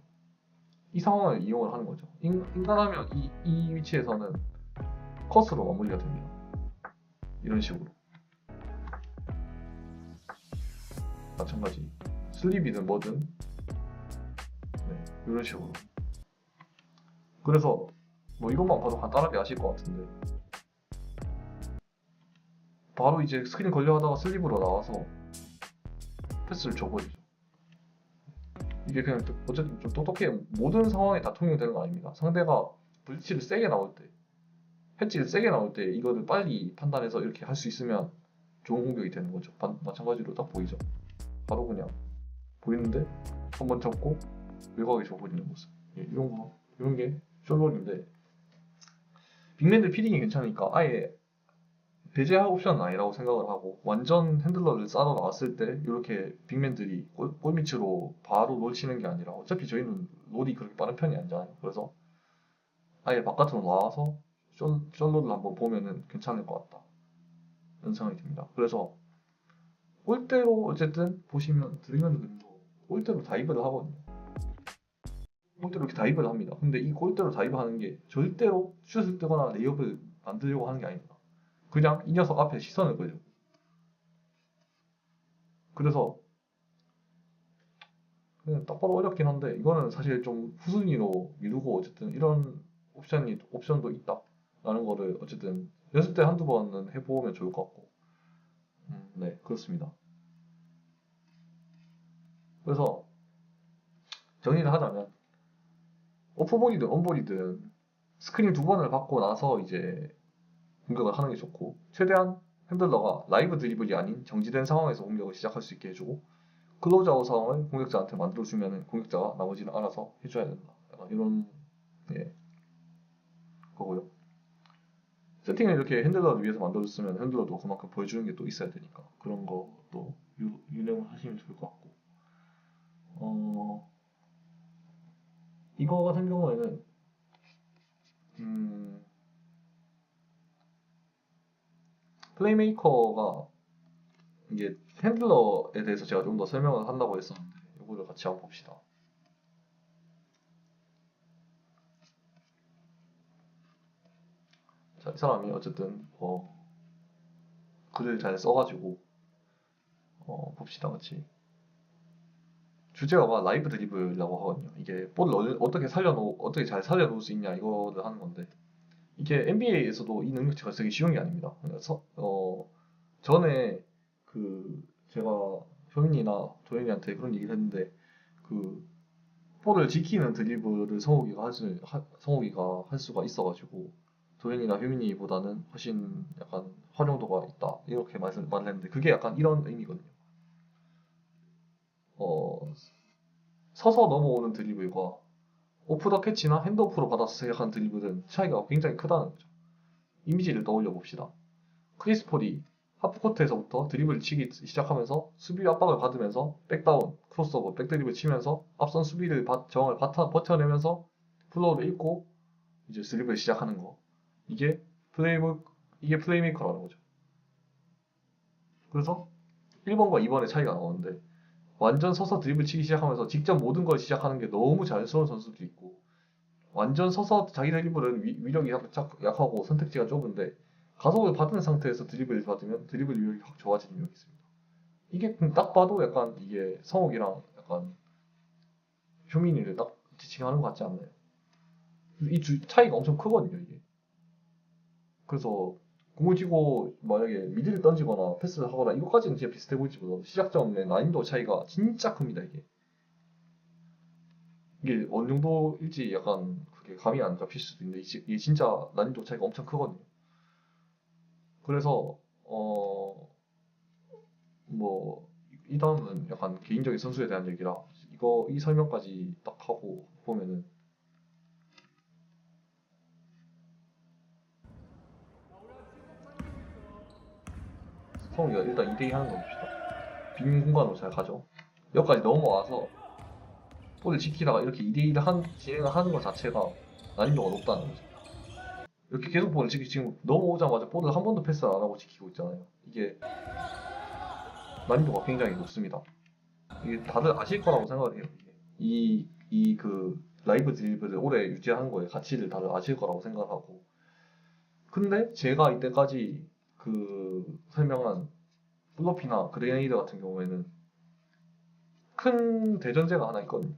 이 상황을 이용을 하는 거죠. 인간하면 이 위치에서는 컷으로 마무리가 됩니다. 이런 식으로. 마찬가지. 슬립이든 뭐든 네, 이런 식으로. 그래서 뭐 이것만 봐도 간단하게 아실 것 같은데 바로 이제 스크린 걸려 하다가 슬립으로 나와서 패스를 줘버리죠. 이게 그냥 어쨌든 좀 똑똑해. 모든 상황에 다 통용되는 거 아닙니다. 상대가 블리치를 세게 나올 때 패치를 세게 나올 때 이거를 빨리 판단해서 이렇게 할 수 있으면 좋은 공격이 되는 거죠. 마찬가지로 딱 보이죠. 바로 그냥 보이는데 한번 잡고 외곽에 줘버리는 모습. 이런 게 숏롤인데 빅맨들 피딩이 괜찮으니까 아예 배제할 옵션은 아니라고 생각을 하고 완전 핸들러를 싸러 나왔을 때 이렇게 빅맨들이 골밑으로 바로 롤 치는 게 아니라 어차피 저희는 롤이 그렇게 빠른 편이 아니잖아요. 그래서 아예 바깥으로 나와서 숏롤을 한번 보면은 괜찮을 것 같다 이런 생각이 듭니다. 그래서 골대로 어쨌든 보시면 드리먼들도 골대로 다이브를 하거든요. 골대로 이렇게 다이브를 합니다. 근데 이 골대로 다이브 하는 게 절대로 슛을 뜨거나 레이업을 만들려고 하는 게 아닙니다. 그냥 이 녀석 앞에 시선을 끌려고. 그래서 그냥 딱 봐도 어렵긴 한데 이거는 사실 좀 후순위로 미루고 어쨌든 이런 옵션도 있다라는 거를 어쨌든 연습 때 한두 번은 해보면 좋을 것 같고 네 그렇습니다. 그래서 정리를 하자면 오프볼이든 온볼이든 스크린 두 번을 받고 나서 이제 공격을 하는 게 좋고 최대한 핸들러가 라이브 드리블이 아닌 정지된 상황에서 공격을 시작할 수 있게 해주고 클로즈아웃 상황을 공격자한테 만들어주면 공격자가 나머지는 알아서 해줘야 된다. 약간 이런 거고요. 세팅을 이렇게 핸들러를 위해서 만들어줬으면 핸들러도 그만큼 보여주는 게 또 있어야 되니까 그런 것도 유념을 하시면 좋을 것 같고 이거 같은 경우에는 플레이메이커가 이게 핸들러에 대해서 제가 좀 더 설명을 한다고 했었는데 이거를 같이 한번 봅시다. 자, 이 사람이 어쨌든 글을 잘 써가지고 봅시다 같이. 주제가 막 라이브 드리블이라고 하거든요. 이게 볼을 어떻게 잘 살려놓을 수 있냐 이거를 하는 건데 이게 NBA에서도 이 능력치가 되게 쉬운 게 아닙니다. 그래서 전에 제가 효민이나 도현이한테 그런 얘기를 했는데 볼을 지키는 드리블을 성욱이가 할 수가 있어가지고 도현이나 효민이보다는 훨씬 약간 활용도가 있다 이렇게 말을 했는데 그게 약간 이런 의미거든요. 서서 넘어오는 드리블과 오프 더 캐치나 핸드오프로 받아서 시작하는 드리블은 차이가 굉장히 크다는 거죠. 이미지를 떠올려 봅시다. 크리스 폴이 하프코트에서부터 드리블 치기 시작하면서 수비 압박을 받으면서 백다운, 크로스오버, 백드리블 치면서 앞선 수비를 저항을 버텨내면서 플로우를 읽고 이제 드리블을 시작하는 거. 이게 플레이메이커라는 거죠. 그래서 1번과 2번의 차이가 나오는데 완전 서서 드리블 치기 시작하면서 직접 모든 걸 시작하는 게 너무 자연스러운 선수도 있고 완전 서서 자기 드리블은 위력이 약하고 선택지가 좁은데 가속을 받은 상태에서 드리블을 받으면 드리블 위력이 확 좋아지는 위력이 있습니다. 이게 딱 봐도 약간 이게 성욱이랑 약간 효민이를 딱 지칭하는 것 같지 않나요? 이 차이가 엄청 크거든요, 이게. 그래서 공을 쥐고 만약에 미드를 던지거나 패스를 하거나 이것까지는 진짜 비슷해 보일지 몰라도 시작점의 난이도 차이가 진짜 큽니다, 이게. 이게 어느 정도일지 약간 그게 감이 안 잡힐 수도 있는데 이게 진짜 난이도 차이가 엄청 크거든요. 그래서 뭐 이 다음은 약간 개인적인 선수에 대한 얘기라 이 설명까지 딱 하고 보면은 성우가 일단 2대2 하는 거 봅시다. 빈 공간으로 잘 가죠. 여기까지 넘어와서 볼을 지키다가 이렇게 2대2를 진행을 하는 것 자체가 난이도가 높다는 거죠. 이렇게 계속 볼을 지금 넘어오자마자 볼을 한 번도 패스를 안 하고 지키고 있잖아요. 이게 난이도가 굉장히 높습니다. 이게 다들 아실 거라고 생각을 해요. 그 라이브 드리블을 오래 유지하는 거에 가치를 다들 아실 거라고 생각하고. 근데 제가 이때까지 그 설명한 플로피나 그레네이드 같은 경우에는 큰 대전제가 하나 있거든요.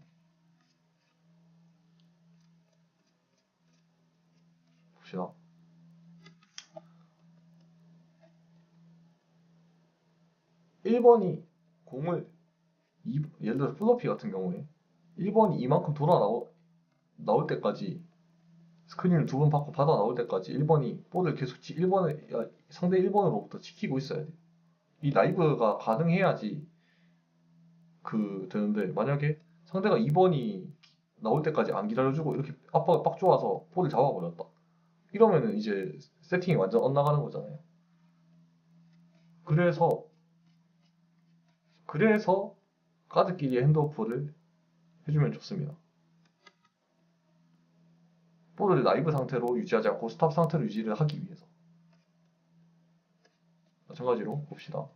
봅시다. 1번이 공을 예를 들어 플로피 같은 경우에 1번이 이만큼 나올 때까지 스크린을 두 번 받고 받아 나올 때까지 1번이 볼을 계속 상대 1번으로부터 지키고 있어야 돼요. 이 라이브가 가능해야지 되는데 만약에 상대가 2번이 나올 때까지 안 기다려주고 이렇게 압박을 빡 줘와서 볼을 잡아버렸다. 이러면은 이제 세팅이 완전 엇나가는 거잖아요. 그래서 가드끼리의 핸드오프를 해주면 좋습니다. 볼을 라이브 상태로 유지하지 않고 스탑 상태로 유지를 하기 위해서. 마찬가지로 봅시다.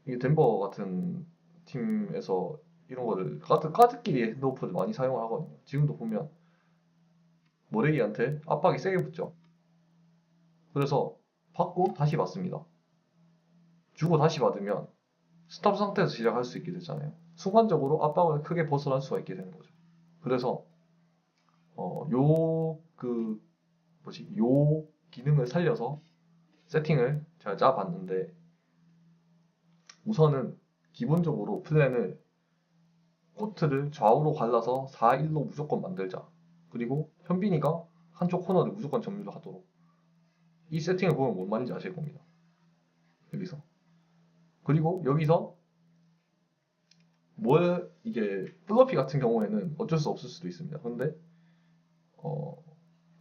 이게 덴버 같은 팀에서 이런 거를 가드끼리 핸드오프를 많이 사용을 하거든요. 지금도 보면 모레이한테 압박이 세게 붙죠. 그래서 받고 다시 받습니다. 주고 다시 받으면 스탑 상태에서 시작할 수 있게 되잖아요. 순간적으로 압박을 크게 벗어날 수가 있게 되는 거죠. 그래서 요 기능을 살려서 세팅을 잘 짜봤는데 우선은 기본적으로 플랜을 코트를 좌우로 갈라서 4-1로 무조건 만들자. 그리고 현빈이가 한쪽 코너를 무조건 점유를 하도록. 이 세팅을 보면 뭔 말인지 아실 겁니다. 여기서. 그리고 여기서 이게 플러피 같은 경우에는 어쩔 수 없을 수도 있습니다. 근데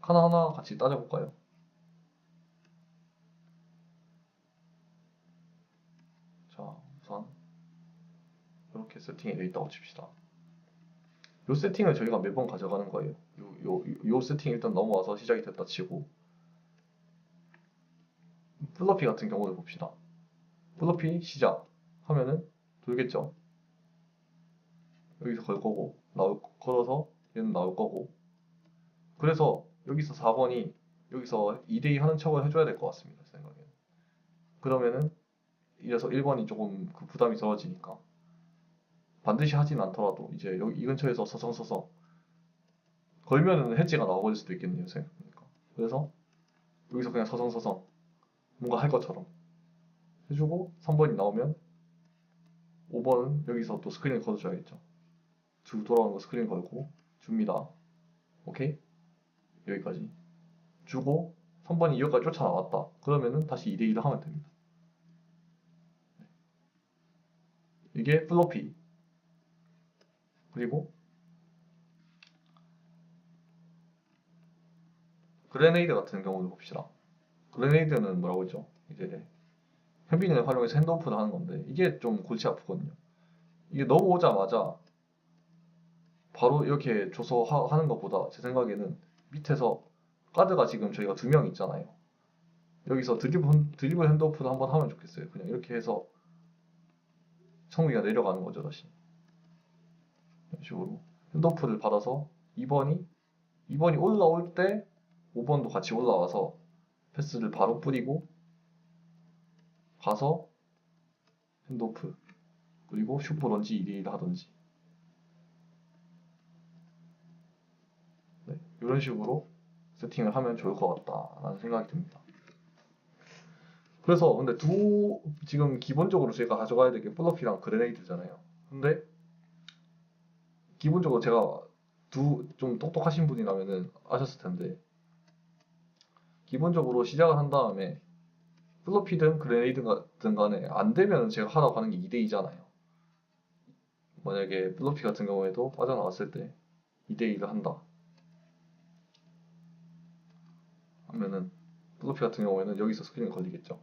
하나하나 같이 따져볼까요? 자, 우선 이렇게 세팅이 되어 있다고 칩시다. 요 세팅을 저희가 매번 가져가는 거예요. 요 세팅 일단 넘어와서 시작이 됐다 치고 플러피 같은 경우를 봅시다. 플러피 시작 하면은 돌겠죠. 여기서 걸 거고 걸어서 얘는 나올 거고 그래서 여기서 4번이 여기서 2대2 하는 척을 해줘야 될 것 같습니다. 생각에는. 그러면은 이래서 1번이 조금 그 부담이 덜어지니까 반드시 하진 않더라도 이제 여기 이 근처에서 서성서성 걸면은 해지가 나와버릴 수도 있겠네요. 생각해보니까. 그래서 여기서 그냥 서성서성 뭔가 할 것처럼 해주고 3번이 나오면 5번은 여기서 또 스크린을 걸어줘야겠죠. 돌아오는 거 스크린 걸고 줍니다. 오케이? 여기까지 주고 3번이 여기까지 쫓아나왔다. 그러면은 다시 2대2를 하면 됩니다. 이게 플로피 그리고 그레네이드 같은 경우를 봅시다. 그레네이드는 뭐라고 했죠? 이제 현빈을 활용해서 핸드오프를 하는 건데 이게 좀 골치 아프거든요. 이게 넘어오자마자 바로 이렇게 줘서 하는 것보다 제 생각에는 밑에서 가드가 지금 저희가 2명 있잖아요. 여기서 드리블 핸드오프를 한번 하면 좋겠어요. 그냥 이렇게 해서 성우기가 내려가는 거죠, 다시. 이런 식으로 핸드오프를 받아서 2번이 올라올 때 5번도 같이 올라와서 패스를 바로 뿌리고 가서 핸드오프 그리고 슈퍼런지 2대1 하던지 네, 이런 식으로 세팅을 하면 좋을 것 같다라는 생각이 듭니다. 그래서 근데 지금 기본적으로 제가 가져가야 될 게 플러피랑 그레네이드잖아요. 근데 기본적으로 제가 좀 똑똑하신 분이라면은 아셨을 텐데 기본적으로 시작을 한 다음에 플러피든 그레네이드든 간에 안 되면 제가 하라고 하는 게 2대2잖아요. 만약에 플러피 같은 경우에도 빠져나왔을 때 2대2를 한다 하면은 플러피 같은 경우에는 여기서 스크린이 걸리겠죠.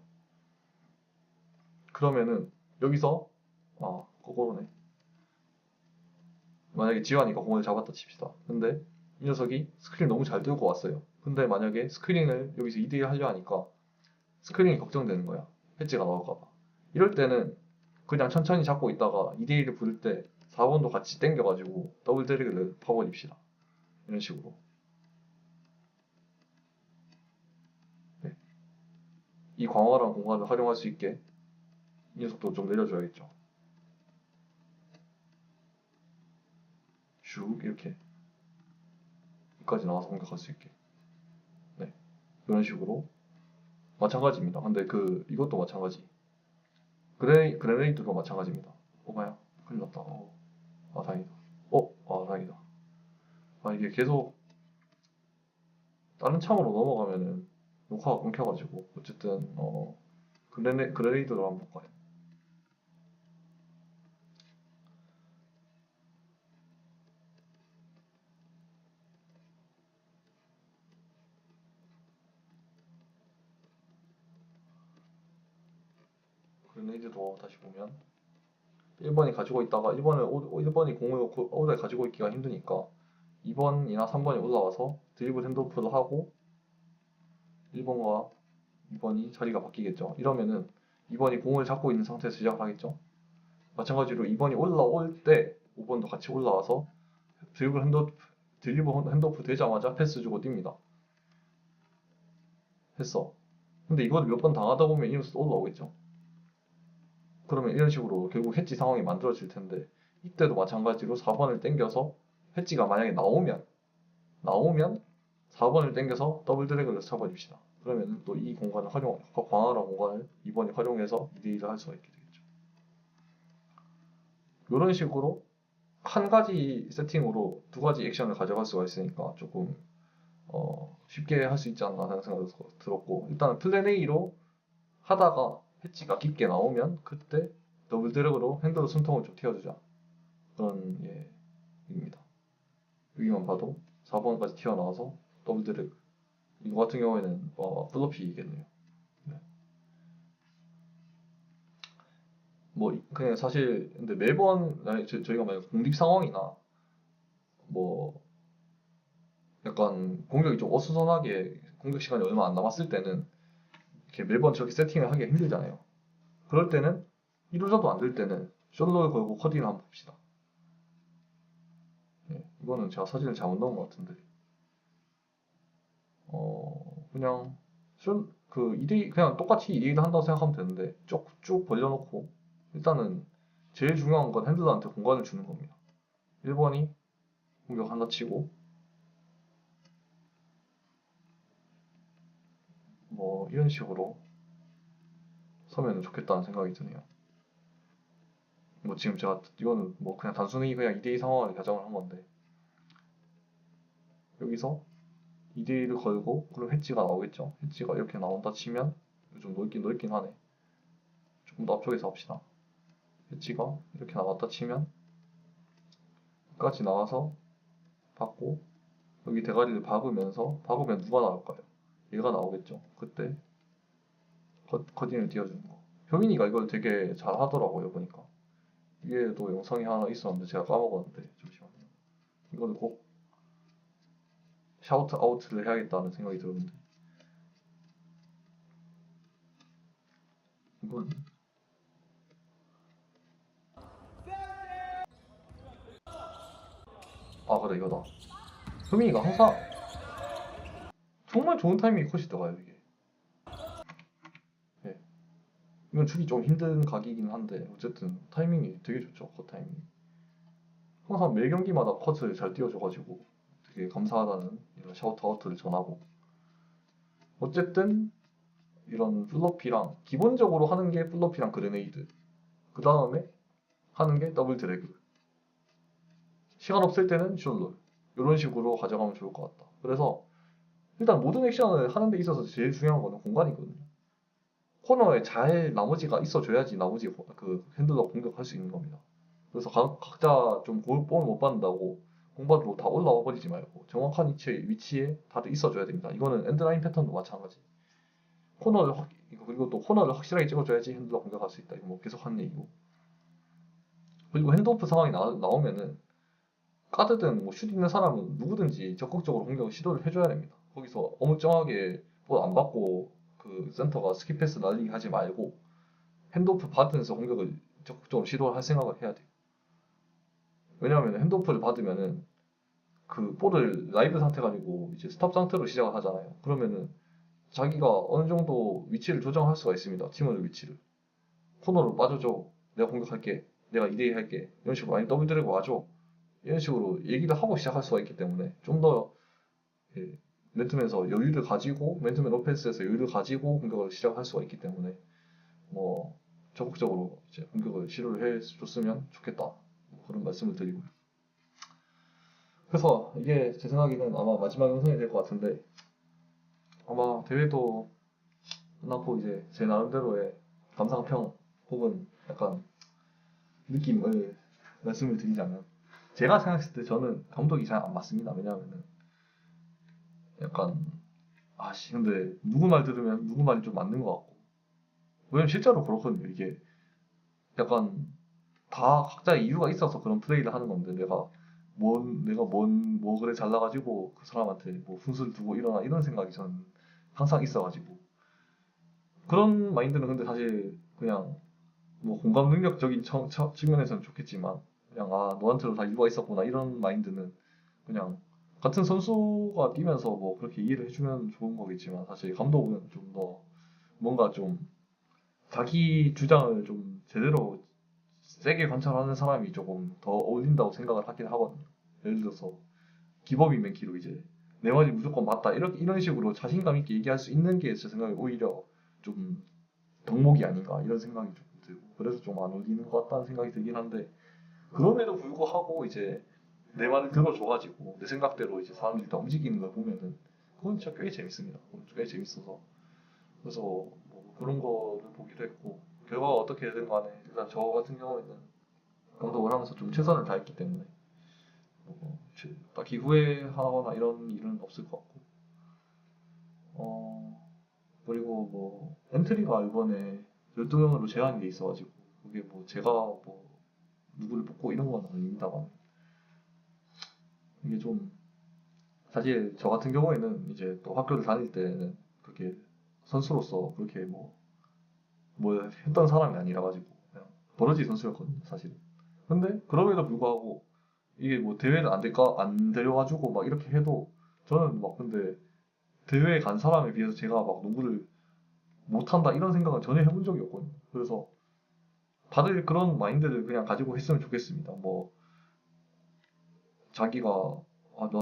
그러면은 여기서 거꾸로네. 만약에 지환이가 공을 잡았다 칩시다. 근데 이 녀석이 스크린 너무 잘 들고 왔어요. 근데 만약에 스크린을 여기서 2대1 하려 하니까 스크린이 걱정되는 거야. 해지가 나올까봐. 이럴 때는 그냥 천천히 잡고 있다가 2대1을 부를 때 4번도 같이 당겨가지고 더블 드래그를 파버립시다. 이런 식으로. 네. 이 광활한 공간을 활용할 수 있게 이 녀석도 좀 내려줘야겠죠. 슉 이렇게 여기까지 나와서 공격할 수 있게. 네. 이런 식으로 마찬가지입니다. 근데 이것도 마찬가지. 그레네이드도 마찬가지입니다. 오마야, 큰일 났다. 다행이다. 다행이다. 이게 계속 다른 창으로 넘어가면은 녹화가 끊겨가지고 어쨌든 그레네이드로 한번 볼까요? 그레네이드도 다시 보면 1번이 가지고 있다가 1번이 공을 오래 가지고 있기가 힘드니까 2번이나 3번이 올라와서 드리블 핸드오프를 하고 1번과 2번이 자리가 바뀌겠죠. 이러면은 2번이 공을 잡고 있는 상태에서 시작을 하겠죠. 마찬가지로 2번이 올라올 때 5번도 같이 올라와서 드리블 핸드오프 되자마자 패스 주고 뜁니다. 했어. 근데 이거를 몇 번 당하다 보면 이뉴스 올라오겠죠. 그러면 이런 식으로 결국 해지 상황이 만들어질 텐데 이때도 마찬가지로 4번을 땡겨서 해지가 만약에 나오면 4번을 땡겨서 더블 드래그를 쳐버립시다. 그러면 또 이 공간을 광활한 공간을 2번이 활용해서 2대1을 할 수가 있게 되겠죠. 이런 식으로 한 가지 세팅으로 2가지 액션을 가져갈 수가 있으니까 조금 쉽게 할 수 있지 않나 하는 생각이 들었고 일단은 플랜 A로 하다가 해치가 깊게 나오면 그때 더블 드래그로 핸들로 숨통을 좀 튀어주자 그런 입니다. 여기만 봐도 4번까지 튀어나와서 더블 드래그 이거 같은 경우에는 플로피이겠네요. 네. 뭐 그냥 사실 근데 매번 저희가 만약 공립 상황이나 뭐 약간 공격이 좀 어수선하게 공격 시간이 얼마 안 남았을 때는 이렇게 매번 저렇게 세팅을 하기가 힘들잖아요. 그럴 때는 1루자도 안 될 때는 숏롤 걸고 커딩을 한번 봅시다. 이거는 제가 사진을 잘못 넣은 것 같은데 그냥 그냥 똑같이 2대1 한다고 생각하면 되는데 쭉 벌려놓고 일단은 제일 중요한 건 핸들러한테 공간을 주는 겁니다. 1번이 공격 하나 치고 뭐 이런 식으로 서면 좋겠다는 생각이 드네요. 뭐 지금 제가 이거는 뭐 그냥 단순히 그냥 2대2 상황을 가정을 한 건데 여기서 2대1을 걸고 그럼 해치가 나오겠죠. 해치가 이렇게 나온다 치면 좀 넓긴 하네. 조금 더 앞쪽에서 합시다. 해치가 이렇게 나왔다 치면 끝까지 나와서 받고 여기 대가리를 박으면 누가 나올까요? 얘가 나오겠죠. 그때 커딘을 띄워주는 거. 효민이가 이걸 되게 잘 하더라고요, 보니까. 위에도 영상이 하나 있었는데 제가 까먹었는데, 잠시만요. 이거는 꼭 샤우트 아웃을 해야겠다는 생각이 들었는데. 이건 아 그래 이거다. 효민이가 항상 정말 좋은 타이밍에 컷이 들어가요 이게. 예. 이건 주기 좀 힘든 각이긴 한데 어쨌든 타이밍이 되게 좋죠. 컷 타이밍. 항상 매 경기마다 컷을 잘 띄워줘가지고 되게 감사하다는 이런 샤우트아웃을 전하고, 어쨌든 이런 플러피랑 기본적으로 하는 게 플러피랑 그레네이드, 그 다음에 하는 게 더블 드래그, 시간 없을 때는 슛롤, 이런 식으로 가져가면 좋을 것 같다. 그래서 일단 모든 액션을 하는 데 있어서 제일 중요한 거는 공간이거든요. 코너에 잘 나머지가 있어줘야지 나머지 그 핸들러 공격할 수 있는 겁니다. 그래서 각자 좀 볼을 못 받는다고 공받으로 다 올라와 버리지 말고 정확한 위치에 다들 있어줘야 됩니다. 이거는 엔드라인 패턴도 마찬가지. 그리고 또 코너를 확실하게 찍어줘야지 핸들러 공격할 수 있다. 이거 뭐 계속 하는 얘기고. 그리고 핸드오프 상황이 나오면은 가드든 뭐 슛 있는 사람은 누구든지 적극적으로 공격을 시도를 해줘야 됩니다. 거기서 어물쩡하게 볼 안 받고 그 센터가 스킵 패스 날리기 하지 말고 핸드오프 받으면서 공격을 적극적으로 시도를 할 생각을 해야 돼요. 왜냐하면 핸드오프를 받으면은 그 볼을 라이브 상태가 아니고 이제 스탑 상태로 시작을 하잖아요. 그러면은 자기가 어느 정도 위치를 조정할 수가 있습니다. 팀원의 위치를. 코너로 빠져줘. 내가 공격할게. 내가 2대2 할게. 이런 식으로 아니 더블 드래그 와줘. 이런 식으로 얘기를 하고 시작할 수가 있기 때문에 좀 더 맨투맨에서 여유를 가지고 맨투맨 오펜스에서 여유를 가지고 공격을 시작할 수가 있기 때문에 뭐 적극적으로 이제 공격을 시도를 해줬으면 좋겠다. 뭐 그런 말씀을 드리고요. 그래서 이게 제 생각에는 아마 마지막 영상이 될 것 같은데, 아마 대회도 끝났고 이제 제 나름대로의 감상평 혹은 약간 느낌을 말씀을 드리자면, 제가 생각했을 때 저는 감독이 잘 안 맞습니다. 왜냐하면은 약간 아씨 근데 누구 말 들으면 누구 말이 좀 맞는 것 같고, 왜냐면 실제로 그렇거든요. 이게 약간 다 각자의 이유가 있어서 그런 플레이를 하는 건데, 뭐 그래 잘나가지고 그 사람한테 뭐 훈수를 두고 일어나 이런 생각이 저는 항상 있어가지고, 그런 마인드는 근데 사실 그냥 뭐 공감 능력적인 측면에서는 좋겠지만 그냥 아 너한테도 다 이유가 있었구나 이런 마인드는 그냥 같은 선수가 뛰면서 뭐 그렇게 이해를 해주면 좋은 거겠지만, 사실 감독은 좀 더 뭔가 좀 자기 주장을 좀 제대로 세게 관찰하는 사람이 조금 더 어울린다고 생각을 하긴 하거든요. 예를 들어서 기법이 맨키로 이제 내 말이 무조건 맞다 이런 식으로 자신감 있게 얘기할 수 있는 게 제 생각에 오히려 좀 덕목이 아닌가 이런 생각이 좀 들고, 그래서 좀 안 어울리는 것 같다는 생각이 들긴 한데, 그럼에도 불구하고 이제 내 말을 들어줘가지고 내 생각대로 이제 사람들이 다 움직이는 걸 보면은 그건 진짜 꽤 재밌습니다. 꽤 재밌어서 그래서 뭐 그런 거를 보기도 했고, 결과가 어떻게 되든 간에 일단 저 같은 경우에는 감독을 하면서 좀 최선을 다했기 때문에 뭐 딱히 후회하거나 이런 일은 없을 것 같고, 그리고 뭐 엔트리가 이번에 12명으로 제한이 돼 있어가지고 그게 뭐 제가 뭐 누구를 뽑고 이런 건 아닙니다만, 이게 좀 사실 저 같은 경우에는 이제 또 학교를 다닐 때는 그렇게 선수로서 그렇게 뭐 했던 사람이 아니라 가지고 그냥 버러지 선수였거든요 사실은. 근데 그럼에도 불구하고 이게 뭐 대회를 안 데려가지고 막 이렇게 해도 저는 막 근데 대회에 간 사람에 비해서 제가 막 농구를 못한다 이런 생각은 전혀 해본 적이 없거든요. 그래서 다들 그런 마인드를 그냥 가지고 했으면 좋겠습니다. 뭐 자기가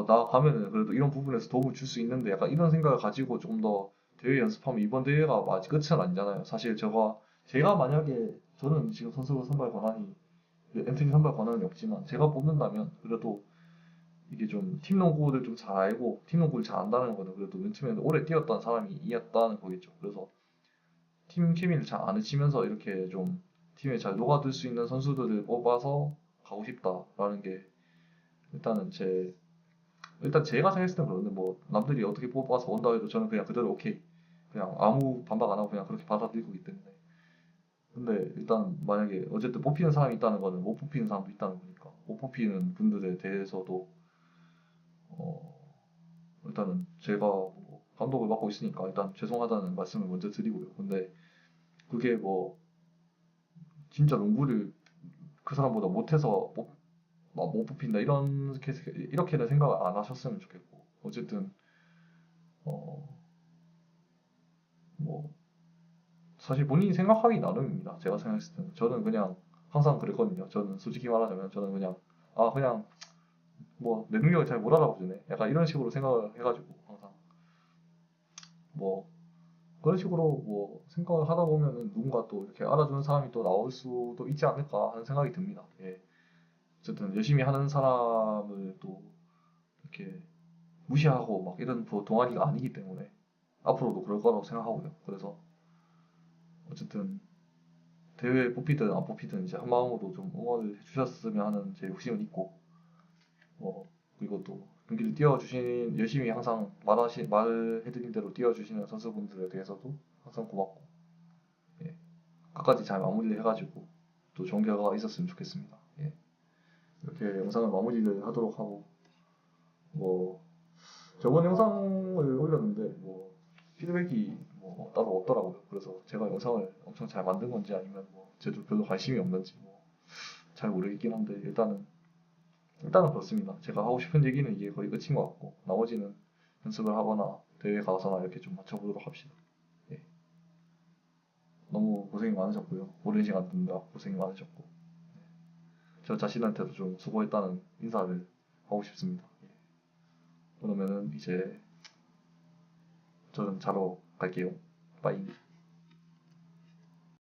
나 가면은 그래도 이런 부분에서 도움을 줄 수 있는데 약간 이런 생각을 가지고 좀 더 대회 연습하면 이번 대회가 아직 끝은 아니잖아요. 사실 제가 만약에 저는 지금 선수로 선발 권한이 앤트니 선발 권한이 없지만 제가 뽑는다면 그래도 이게 좀 팀 농구를 좀 잘 알고 팀 농구를 잘 안다는 거는 그래도 맨투맨에 오래 뛰었던 사람이 이었다는 거겠죠. 그래서 팀 케미를 잘 아치면서 이렇게 좀 팀에 잘 녹아들 수 있는 선수들을 뽑아서 가고 싶다라는 게 일단은 일단 제가 생각했을 때 그런데 뭐 남들이 어떻게 뽑아서 온다 해도 저는 그냥 그대로 오케이 그냥 아무 반박 안 하고 그냥 그렇게 받아들이고 있기 때문에. 근데 일단 만약에 어쨌든 뽑히는 사람이 있다는 거는 못 뽑히는 사람도 있다는 거니까 못 뽑히는 분들에 대해서도 일단은 제가 뭐 감독을 맡고 있으니까 일단 죄송하다는 말씀을 먼저 드리고요. 근데 그게 뭐 진짜 농구를 그 사람보다 못해서 못 뽑힌다 이렇게는 생각 안 하셨으면 좋겠고 어쨌든 뭐 사실 본인이 생각하기 나름입니다. 제가 생각했을 때는 저는 그냥 항상 그랬거든요. 저는 솔직히 말하자면 저는 그냥 그냥 뭐 내 능력을 잘 못 알아보네. 약간 이런 식으로 생각을 해가지고 항상 뭐 그런 식으로 뭐 생각을 하다 보면은 누군가 또 이렇게 알아주는 사람이 또 나올 수도 있지 않을까 하는 생각이 듭니다. 예. 어쨌든 열심히 하는 사람을 또 이렇게 무시하고 막 이런 동아리가 아니기 때문에 앞으로도 그럴 거라고 생각하고요. 그래서 어쨌든 대회에 뽑히든 안 뽑히든 이제 한 마음으로 좀 응원을 해주셨으면 하는 제 욕심은 있고 그리고 또 경기를 뛰어주신 열심히 항상 말해드린 대로 뛰어주시는 선수분들에 대해서도 항상 고맙고 예. 끝까지 잘 마무리를 해가지고 또 좋은 결과가 있었으면 좋겠습니다. 예. 이렇게 영상을 마무리를 하도록 하고 뭐 저번 영상을 올렸는데 뭐 피드백이 뭐 따로 없더라고요. 그래서 제가 영상을 엄청 잘 만든 건지 아니면 뭐 저도 별로 관심이 없는지 뭐 잘 모르겠긴 한데 일단은 그렇습니다. 제가 하고 싶은 얘기는 이게 거의 끝인 것 같고 나머지는 연습을 하거나 대회 가서나 이렇게 좀 맞춰보도록 합시다. 예. 너무 고생이 많으셨고요. 오랜 시간 듣느라 고생이 많으셨고 저 자신한테도 좀 수고했다는 인사를 하고 싶습니다. 예. 그러면은 이제 저는 자러 갈게요. 빠이.